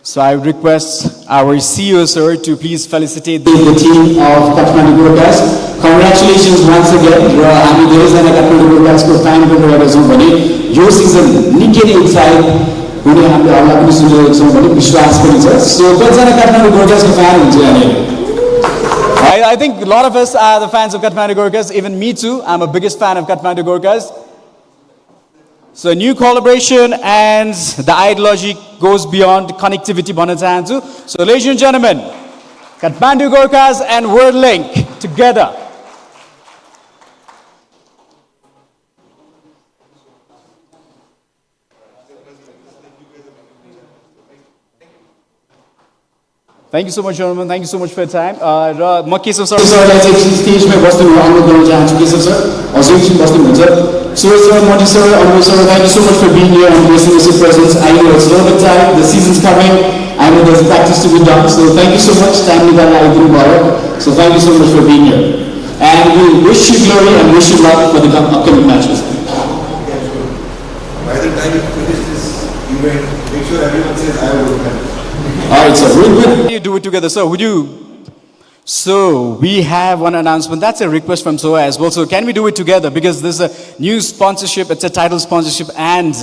So I would request our CEO, sir, to please felicitate the team of Kathmandu Gorkhas. Congratulations once again. हामी धेरैजना Kathmandu Gorkhasको fan बनिरहेका छौं भने यो season निकै नै उत्साहित हुने हामीले हल्ला पनि सुनिरहेका छौं भने विश्वास पनि छ. So कतिजना Kathmandu Gorkhasको fan हुन्छ यहाँनिर? I think a lot of us are the fans of Kathmandu Gorkhas. Even me too. I'm a biggest fan of Kathmandu Gorkhas. So new collaboration and the ideology goes beyond connectivity. So ladies and gentlemen, Kathmandu Gorkhas and WorldLink together. Thank you so much, gentlemen. Thank you so much for your time. Keshav sir, stage mein basti अनुरोध गर्न चाहन्छु. Keshav sir, हजुर एकछिन बस्नुहुन्छ. Suraj sir, Monty sir, Anubhav sir, thank you so much for being here and gracing us your presence. I know it's a little bit tight. The season's coming. I know there's practice to be done. So thank you so much. Time निकाल्न आइदिनु भयो. So thank you so much for being here. And we wish you glory and wish you luck for the upcoming matches. By the time you finish this event, make sure everyone says I will win. All right, sir. We'll do it together, sir. Would you? So we have one announcement. That's a request from SOA as well. So can we do it together? Because there's a new sponsorship. It's a title sponsorship and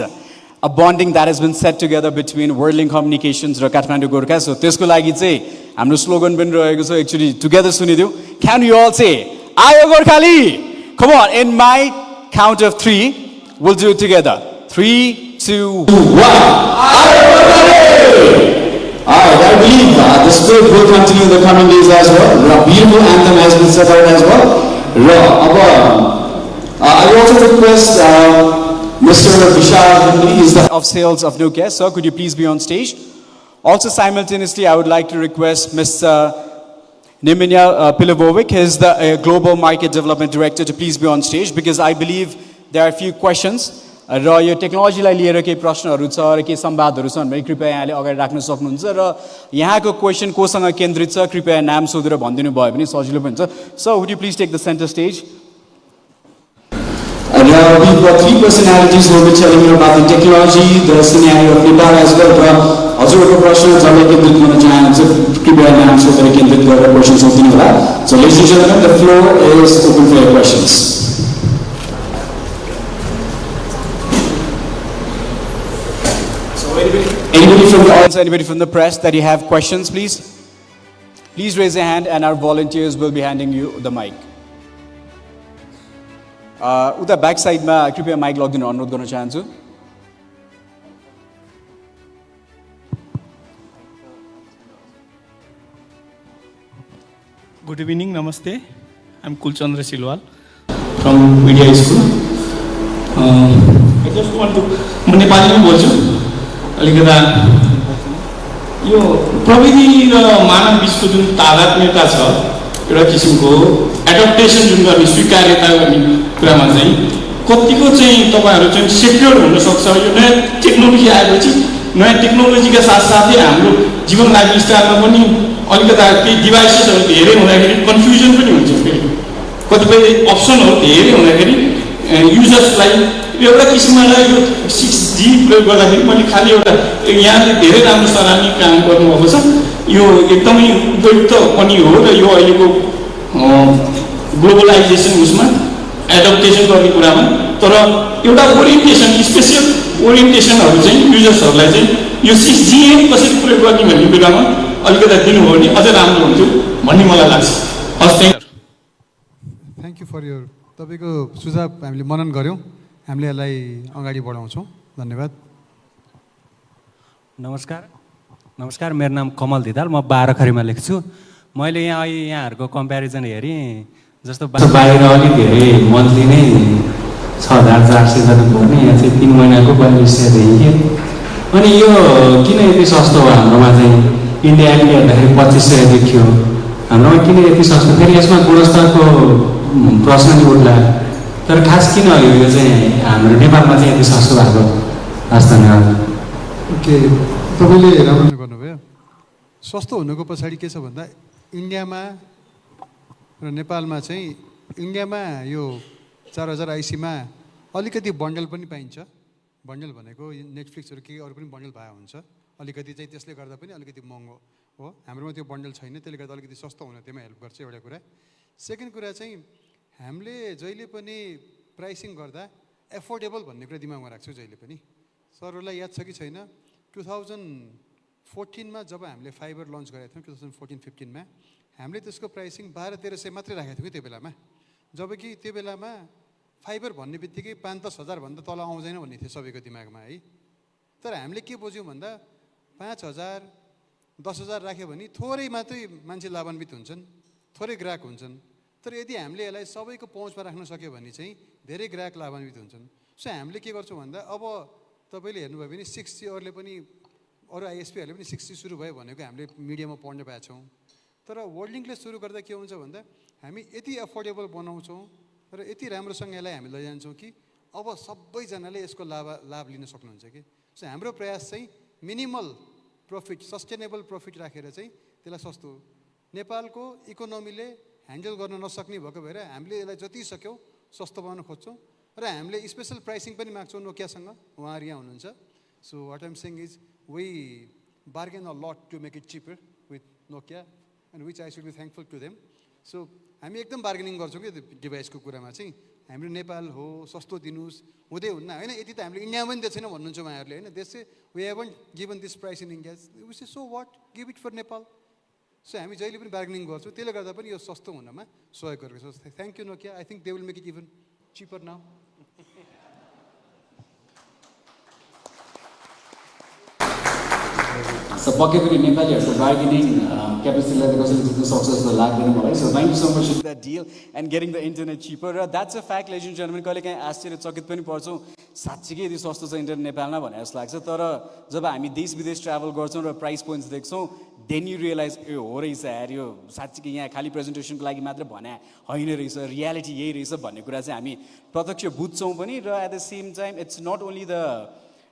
a bonding that has been set together between WorldLink Communications and Kathmandu Gorkhas. So त्यसको लागि चाहिँ हाम्रो slogan पनि रहेको छ. Actually, together सुनिदिउ. Can you all say, Ayo Gorkhali? Come on, in my count of 3, we'll do it together. 3, 2, 1. Ayo Gorkhali! Alright, I believe the spirit will continue in the coming days as well. A beautiful anthem has been set out as well. I also request Mr. Vishal, he is the of sales of Nokia. Sir, could you please be on stage? Also simultaneously, I would like to request Mr. Nemanja Pilevovic, he is the Global Market Development Director, to please be on stage because I believe there are a few questions र यो टेक्नोलोजीलाई लिएर केही प्रश्नहरू छ र केही संवादहरू छन् भने कृपया यहाँले अगाडि राख्न सक्नुहुन्छ र यहाँको क्वेसन कोसँग केन्द्रित छ कृपया नाम सोधेर भनिदिनु भयो भने सजिलो पनि हुन्छ. So would you please take the centre stage. Now we've got three personalities who will be telling you about the technology, the scenario of Nepal as well. र हजुरहरूको प्रश्न जसलाई केन्द्रित गर्न चाहनुहुन्छ कृपया नाम सोधेर केन्द्रित गरेर क्वेसन सोधिदिनु होला. So ladies and gentlemen, the floor is open for your questions. Anybody from the audience, anybody from the press that you have questions, please? Please raise your hand and our volunteers will be handing you the mic. उता back साइडमा कृपया mic लगिदिनु अनुरोध गर्न चाहन्छु. Good evening, namaste. I'm Kulchandra Silwal from Media School. I just want to, म नेपालीमै बोल्छु. अलिकता यो प्रविधि र मानव बिचको जुन तादात्म्यता छ एउटा किसिमको एडप्टेसन जुन गर्ने स्वीकार्यता गर्ने कुरामा चाहिँ कतिको चाहिँ तपाईहरु चाहिँ सेक्योर हुन सक्छ. यो नयाँ टेक्नोलोजी आएपछि नयाँ टेक्नोलोजीका साथसाथै हाम्रो जीवन लाइफस्टाइलमा पनि अलिकता केही डिभाइसेसहरु धेरै हुँदाखेरि कन्फ्युजन पनि हुन्छ. फेरि कतिपय अप्सनहरु धेरै हुँदाखेरि युजर्सलाई एउटा किसिमले यो 6G प्रयोग गर्दाखेरि मैले खाली एउटा यहाँले धेरै राम्रो सराहनीय काम गर्नुभएको छ. यो एकदमै उपयुक्त पनि हो र यो अहिलेको ग्लोबलाइजेसन उसमा एडप्टेसन गर्ने कुरामा. तर एउटा ओरिएन्टेसन स्पेशल ओरिएन्टेसनहरु चाहिँ युजर्सहरुलाई चाहिँ यो 6G कसरी प्रयोग गर्ने भन्ने बेलामा अलिकता दिनुभयो भने अझ राम्रो हुन्थ्यो भन्ने मलाई लाग्छ. थ्याङ्क यू फर योर तपाईको सुझाव हामीले मनन गर्यौं. हामीले यसलाई अगाडि बढाउँछौं. धन्यवाद. नमस्कार, मेरो नाम कमल धिदाल, म बाह्रखरीमा लेख्छु. मैले यहाँहरुको कम्प्यारिजन हेरेँ जस्तो बाहिर अलि धेरै मन्थली नै 6400 जति पर्ने, यहाँ चाहिँ 3 महिनाको 4200 देखियो. अनि यो किन यति सस्तो हो? हाम्रोमा चाहिँ इन्डियाले हेर्दाखेरि 2500 देखियो. हाम्रोमा किन यति सस्तो? फेरि यसमा गुणस्तरको प्रश्न नि उठ्ला. तर खास किन हो यो चाहिँ हाम्रो नेपालमा चाहिँ यति सस्तो भएको? धन्यवाद. ओके, तपाईले राम्रो गर्नुभयो. सस्तो हुनुको पछाडी के छ भन्दा इन्डियामा र नेपालमा चाहिँ इन्डियामा यो 4000 आइसीमा अलिकति बन्डल पनि पाइन्छ. बन्डल भनेको नेटफ्लिक्सहरु के अरु पनि बन्डल भए हुन्छ. अलिकति चाहिँ त्यसले गर्दा पनि अलिकति महँगो हो. हाम्रोमा त्यो बन्डल छैन, त्यसले गर्दा अलिकति सस्तो हुन त्यसमा हेल्प गर्छ. एउटा कुरा. सेकेन्ड कुरा चाहिँ हामीले जहिले पनि प्राइसिङ गर्दा एफोर्डेबल भन्ने कुरा दिमागमा राख्छौँ जहिले पनि. सरहरूलाई याद छ कि छैन 2014 मा जब हामीले फाइबर लन्च गरेका थियौँ 2014-15 मा हामीले त्यसको प्राइसिङ 1200-1300 मात्रै राखेको थियौँ त्यो बेलामा. जबकि त्यो बेलामा फाइबर भन्ने बित्तिकै 5-10 हजार भन्दा तल आउँदैन भन्ने थियो सबैको दिमागमा है. तर हामीले के बुझ्यौँ भन्दा 5000 10,000 राख्यो भने थोरै मात्रै मान्छे लाभान्वित हुन्छन्, थोरै ग्राहक हुन्छन्. तर यदि हामीले यसलाई सबैको पहुँचमा राख्न सक्यो भने चाहिँ धेरै ग्राहक लाभान्वित हुन्छन्. सो हामीले के गर्छौँ भन्दा अब तपाईले हेर्नुभयो भने 6G अरूले पनि अरू आइएसपीहरूले पनि 6G सुरु भयो भनेको हामीले मिडियामा पढ्न पाएका छौँ. तर वर्ल्डिङले सुरु गर्दा के हुन्छ भन्दा हामी यति एफोर्डेबल बनाउँछौँ र यति राम्रोसँग यसलाई हामी लैजान्छौँ कि अब सबैजनाले यसको लाभ लिन सक्नुहुन्छ कि. सो हाम्रो प्रयास चाहिँ मिनिमल प्रफिट, सस्टेनेबल प्रफिट राखेर चाहिँ त्यसलाई सस्तो. नेपालको इकोनोमीले ह्यान्डल गर्न नसक्ने भएको भएर हामीले यसलाई जति सक्यौँ सस्तो बनाउन खोज्छौँ र हामीले स्पेशल प्राइसिङ पनि माग्छौँ नोकियासँग. उहाँहरू यहाँ हुनुहुन्छ. So what I'm saying is we bargain a lot to make it cheaper with Nokia and which I should be thankful to them. So हामी एकदम बार्गेनिङ गर्छौँ कि डिभाइसको कुरामा चाहिँ. हाम्रो नेपाल हो सस्तो दिनुहोस् हुँदै हुन्न होइन. यति त हामीले इन्डियामा पनि दिएको छैन भन्नुहुन्छ उहाँहरूले होइन. देश चाहिँ we haven't given this price in India. We say so what, give it for Nepal. So हामी जहिले पनि बार्गेनिङ गर्छौँ. त्यसले गर्दा पनि यो सस्तो हुनमा सहयोग गरेको छ. Thank you Nokia. I think they will make it even cheaper now. So पक्कै पनि नेपालीहरूको बार्गेनिङ क्यापेसिटीलाई त कसैले जित्न सक्छ जस्तो लाग्दैन मलाई. So thank you so much for that deal and getting the internet cheaper. That's a fact, ladies and gentlemen. कहिलेकाहीँ आश्चर्यचकित पनि पर्छौँ, साँच्चीकै यदि सस्तो छ इन्टरनेट नेपालमा भनेर जस्तो लाग्छ. तर जब हामी देश विदेश ट्राभल गर्छौँ र प्राइस पोइन्ट्स देख्छौँ, देन यु रियलाइज ए हो रहेछ यार, यो साँच्चीकै यहाँ खालि प्रेजेन्टेसनको लागि मात्र भने होइन रहेछ, रियालिटी यही रहेछ भन्ने कुरा चाहिँ हामी प्रत्यक्ष बुझ्छौँ पनि. र at the same time it's not only the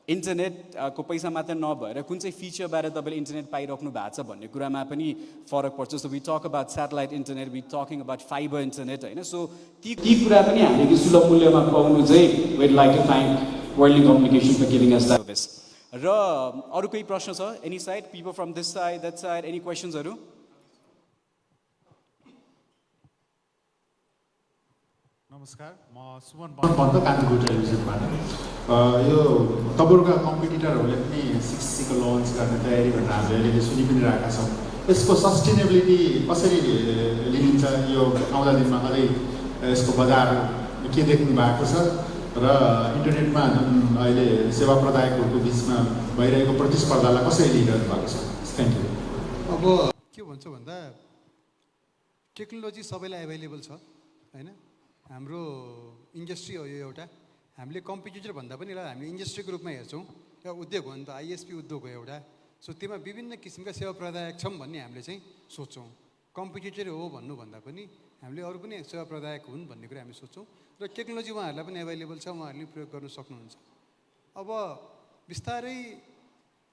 internet को पैसा मात्र नभएर कुन चाहिँ फिचरबाट तपाईँले इन्टरनेट पाइराख्नु भएको छ भन्ने कुरामा पनि फरक पर्छ. So we talk about satellite internet, we talking about fibre internet होइन. सो ती कुरा पनि हामीले सुलभ मूल्यमा पाउनु चाहिँ we'd like to thank Worldlink Communication for giving us that service. र अरू कोही प्रश्न छ? Any side, people from this side, that side, any क्वेसन्सहरू? नमस्कार, म सुमन पन्त कान्तिपुर टेलिभिजनबाट. यो तपाईँहरूका कम्पिटिटरहरूले पनि 6G को लन्च गर्ने तयारी भनेर हामीले अहिले सुनि पनि रहेका छौँ. यसको सस्टेनेबिलिटी कसरी लिन्छ? यो आउँदा दिनमा अझै यसको बजार के देख्नु भएको छ र इन्टरनेटमा जुन अहिले सेवा प्रदायकहरूको बिचमा भइरहेको प्रतिस्पर्धालाई कसरी लिइरहनु भएको छ? Thank you. अब के भन्छ भन्दा टेक्नोलोजी सबैलाई एभाइलेबल छ होइन. हाम्रो इन्डस्ट्री हो यो एउटा. हामीले कम्पिटिटर भन्दा पनि यसलाई हामीले इन्डस्ट्रीको रूपमा हेर्छौँ. एउटा उद्योग हो नि त, आइएसपी उद्योग हो एउटा. सो त्यसमा विभिन्न किसिमका सेवा प्रदायक छौँ भन्ने हामीले चाहिँ सोच्छौँ. कम्पिटिटर हो भन्नुभन्दा पनि हामीले अरू पनि सेवा प्रदायक हुन् भन्ने कुरा हामी सोच्छौँ. र टेक्नोलोजी उहाँहरूलाई पनि एभाइलेबल छ, उहाँहरूले प्रयोग गर्न सक्नुहुन्छ. अब बिस्तारै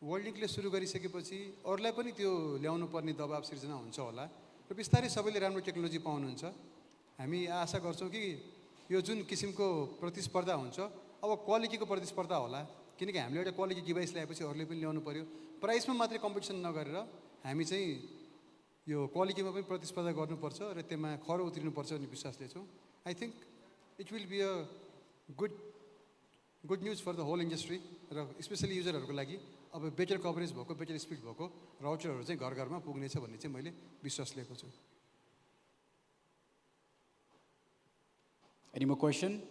वर्ल्डलिङ्कले सुरु गरिसकेपछि अरूलाई पनि त्यो ल्याउनु पर्ने दबाब सिर्जना हुन्छ होला र बिस्तारै सबैले राम्रो टेक्नोलोजी पाउनुहुन्छ. हामी आशा गर्छौँ कि यो जुन किसिमको प्रतिस्पर्धा हुन्छ अब क्वालिटीको प्रतिस्पर्धा होला, किनकि हामीले एउटा क्वालिटी डिभाइस ल्याएपछि अरूले पनि ल्याउनु पऱ्यो. प्राइसमा मात्रै कम्पिटिसन नगरेर हामी चाहिँ यो क्वालिटीमा पनि प्रतिस्पर्धा गर्नुपर्छ र त्यसमा खरो उत्रिनुपर्छ भन्ने विश्वास लिन्छौँ. I think it will be a good news for the whole industry र स्पेसली युजरहरूको लागि. अब बेटर कभरेज भएको, बेटर स्पिड भएको राउटरहरू चाहिँ घर घरमा पुग्नेछ भन्ने चाहिँ मैले विश्वास लिएको छु. Any more question?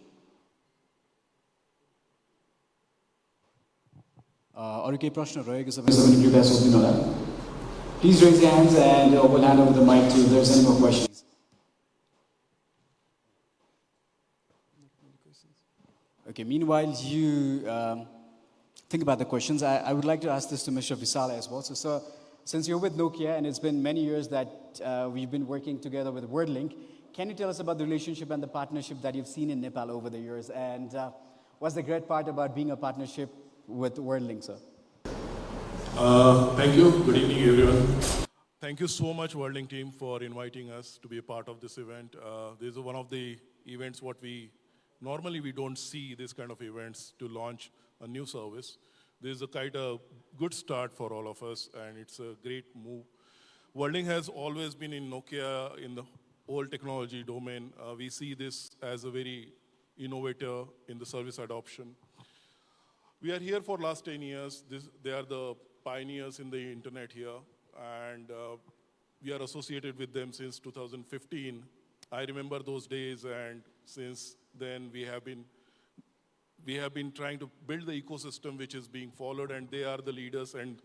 अरू केही प्रश्न रहेको छ भने कृपया सोधिदिनु होला. Please raise your hands and we'll hand over the mic to if there's any more questions. Okay, meanwhile you think about the questions. I would like to ask this to Mr. Visala as well. So sir, since you're with Nokia and it's been many years that we've been working together with WorldLink, can you tell us about the relationship and the partnership that you've seen in Nepal over the years? And what's the great part about being a partnership with WorldLink, sir? Thank you. Good evening, everyone. Thank you so much, WorldLink team, for inviting us to be a part of this event. This is one of the events what we normally don't see this kind of events to launch a new service. This is a kind of good start for all of us, and it's a great move. WorldLink has always been in Nokia in the whole technology domain. We see this as a very innovator in the service adoption. We are here for last 10 years. They are the pioneers in the internet here, and we are associated with them since 2015. I remember those days, and since then we have been trying to build the ecosystem which is being followed, and they are the leaders, and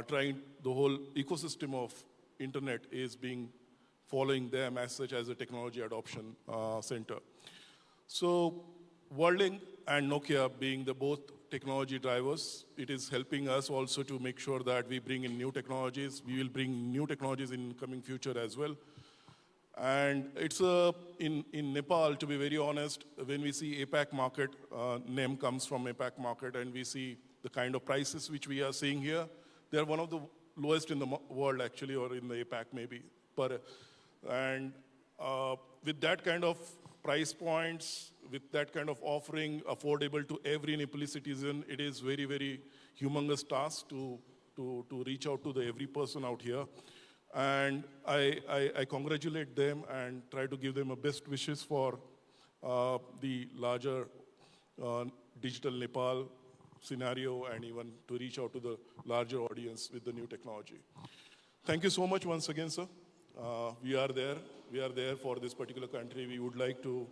trying the whole ecosystem of internet is being following them as such as a technology adoption center. So WorldLink and Nokia being the both technology drivers, it is helping us also to make sure that we bring in new technologies. We will bring new technologies in coming future as well. And it's in Nepal, to be very honest, when we see APAC market, name comes from APAC market, and we see the kind of prices which we are seeing here, they are one of the lowest in the world actually, or in the APAC maybe. And with that kind of price points, with that kind of offering affordable to every Nepali citizen, it is very, very humongous task to reach out to every person out here. And I congratulate them and try to give them a best wishes for the larger digital Nepal scenario, and even to reach out to the larger audience with the new technology. Thank you so much once again, sir. We are there for this particular country. We would like to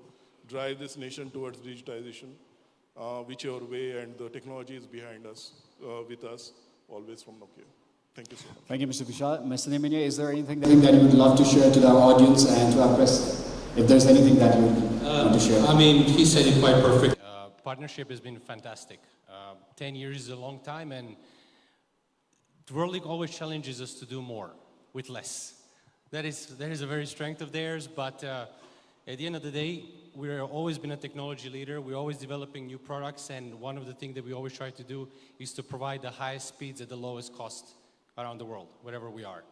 drive this nation towards digitization, whichever way, and the technology is behind us, with us, always from Nokia. Thank you so much. Thank you, Mr. Vishal. Mr. Nemenia, is there anything that you would love to share to our audience and to our press? If there's anything that you would want to share. I mean, he said it quite perfect. Partnership has been fantastic. 10 years is a long time, and WorldLink always challenges us to do more with less. That is a very strength of theirs, but at the end of the day, we've always been a technology leader. We're always developing new products, and one of the things that we always try to do is to provide the highest speeds at the lowest cost around the world, wherever we are.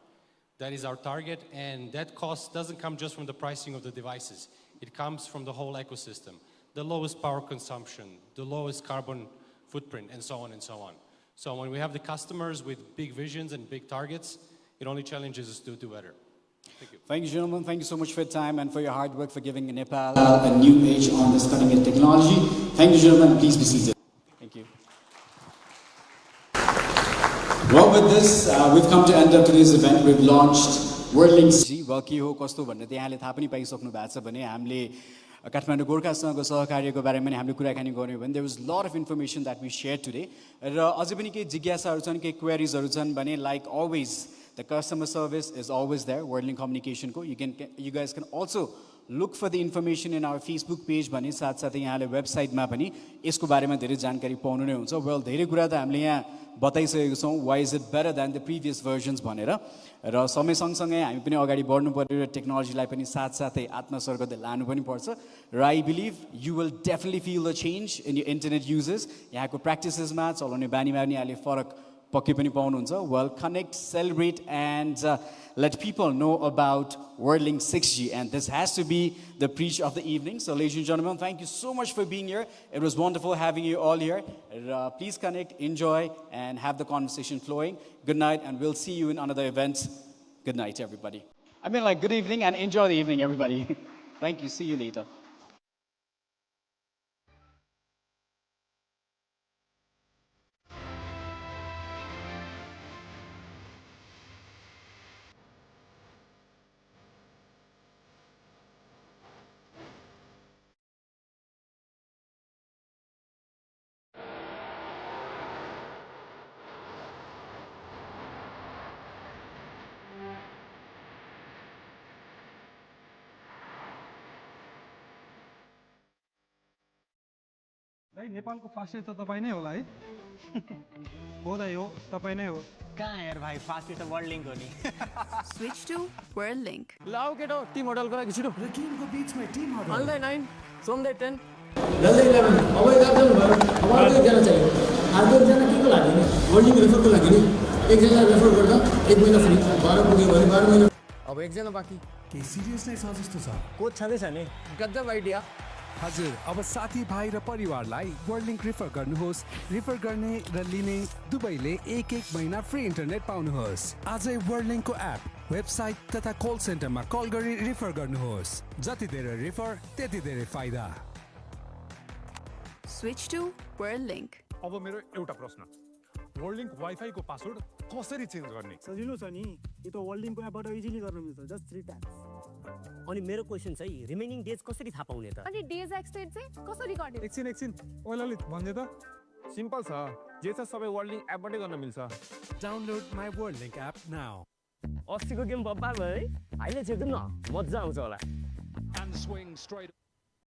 That is our target, and that cost doesn't come just from the pricing of the devices. It comes from the whole ecosystem. The lowest power consumption, the lowest carbon footprint, and so on and so on. So when we have the customers with big visions and big targets, it only challenges us to do better. Thank you. Thank you, gentlemen. Thank you so much for your time and for your hard work for giving Nepal a new age on this cutting-edge technology. Thank you, gentlemen. Please be seated. Thank you. Well, with this, we've come to end of today's event. We've launched WorldLink. के हो कस्तो भन्ने त्यहाँले थाहा पनि पाइसक्नु भएको छ भने हामीले काठमाडौँ गोर्खासँगको सहकार्यको बारेमा पनि हामीले कुराकानी गर्यौँ भने there was lot of information that we share today र अझै पनि केही जिज्ञासाहरू छन् केही क्वेरिजहरू छन् भने like always the customer service is always there WorldLink कम्युनिकेसनको you guys can also look for the information in our Facebook page भने साथसाथै यहाँले वेबसाइटमा पनि यसको बारेमा धेरै जानकारी पाउनु नै हुन्छ वेल धेरै कुरा त हामीले यहाँ बताइसकेको छौँ why is it better than the previous versions भनेर र समय सँगसँगै हामी पनि अगाडि बढ्नु पर्यो र टेक्नोलोजीलाई पनि साथसाथै आत्मसर गर्दै लानु पनि पर्छ र I believe you will definitely feel the change in your internet usage यहाँको प्र्याक्टिसेसमा चलाउने बानीमा पनि यहाँले फरक पक्कै पनि पाउनुहुन्छ well connect celebrate end let people know about WorldLink 6G, and this has to be the preach of the evening. So ladies and gentlemen, thank you so much for being here. It was wonderful having you all here. Please connect, enjoy, and have the conversation flowing. Good night, and we'll see you in another event. Good night, everybody. I mean, like, good evening, and enjoy the evening, everybody. Thank you. See you later. नेपालको fastest त तपाईँ नै होला है हो दाइ हो तपाईँ नै हो कहाँ यार भाइ फास्टेस्ट त WorldLink हो नि स्विच टु WorldLink ल आऊ केटो टिम होटलको लागि छिटो र टिमको बीचमा टिम होटल हल्दै 9 सोमदै 10 लल्दै 11 अब एकदम भयो अब एकजना चाहियो अर्को एकजना केको लागि नि WorldLink रेफरको लागि नि एकजना रेफर गर्दा 1 महिना फ्री 12 पुग्यो भने 12 महिना अब एकजना बाँकी के सिरियस नै छ जस्तो छ कोच छँदैछ नि गजब आइडिया हजुर अब साथी भाइ र परिवारलाई WorldLink रेफर गर्नुहोस् रेफर गर्ने र लिने दुवैले एक महिना फ्री इन्टरनेट पाउनुहोस् आजै WorldLink को एप वेबसाइट तथा कल सेन्टरमा कल गरी रेफर गर्नुहोस् जति धेरै रेफर त्यति धेरै फाइदा स्विच टु WorldLink अब मेरो एउटा प्रश्न WorldLink वाइफाई को पासवर्ड कसरी चेन्ज गर्ने सजिलो छ नि यो त WorldLink को एपबाट इजिली गर्न मिल्छ जस्ट 3 ट्याप्स अनि मेरो क्वेशन चाहिँ रिमेनिङ डेज कसरी थाहा पाउने त अनि डेज एक्सटेन्ड चाहिँ कसरी गर्ने एकछिन ओ ललित भन्दै त सिम्पल छ जे छ सबै WorldLink एपबाटै गर्न मिल्छ download my WorldLink app now 80 को गेम बब्बाल भयो है अहिले चाहिँ न मज्जा आउँछ होला and swing straight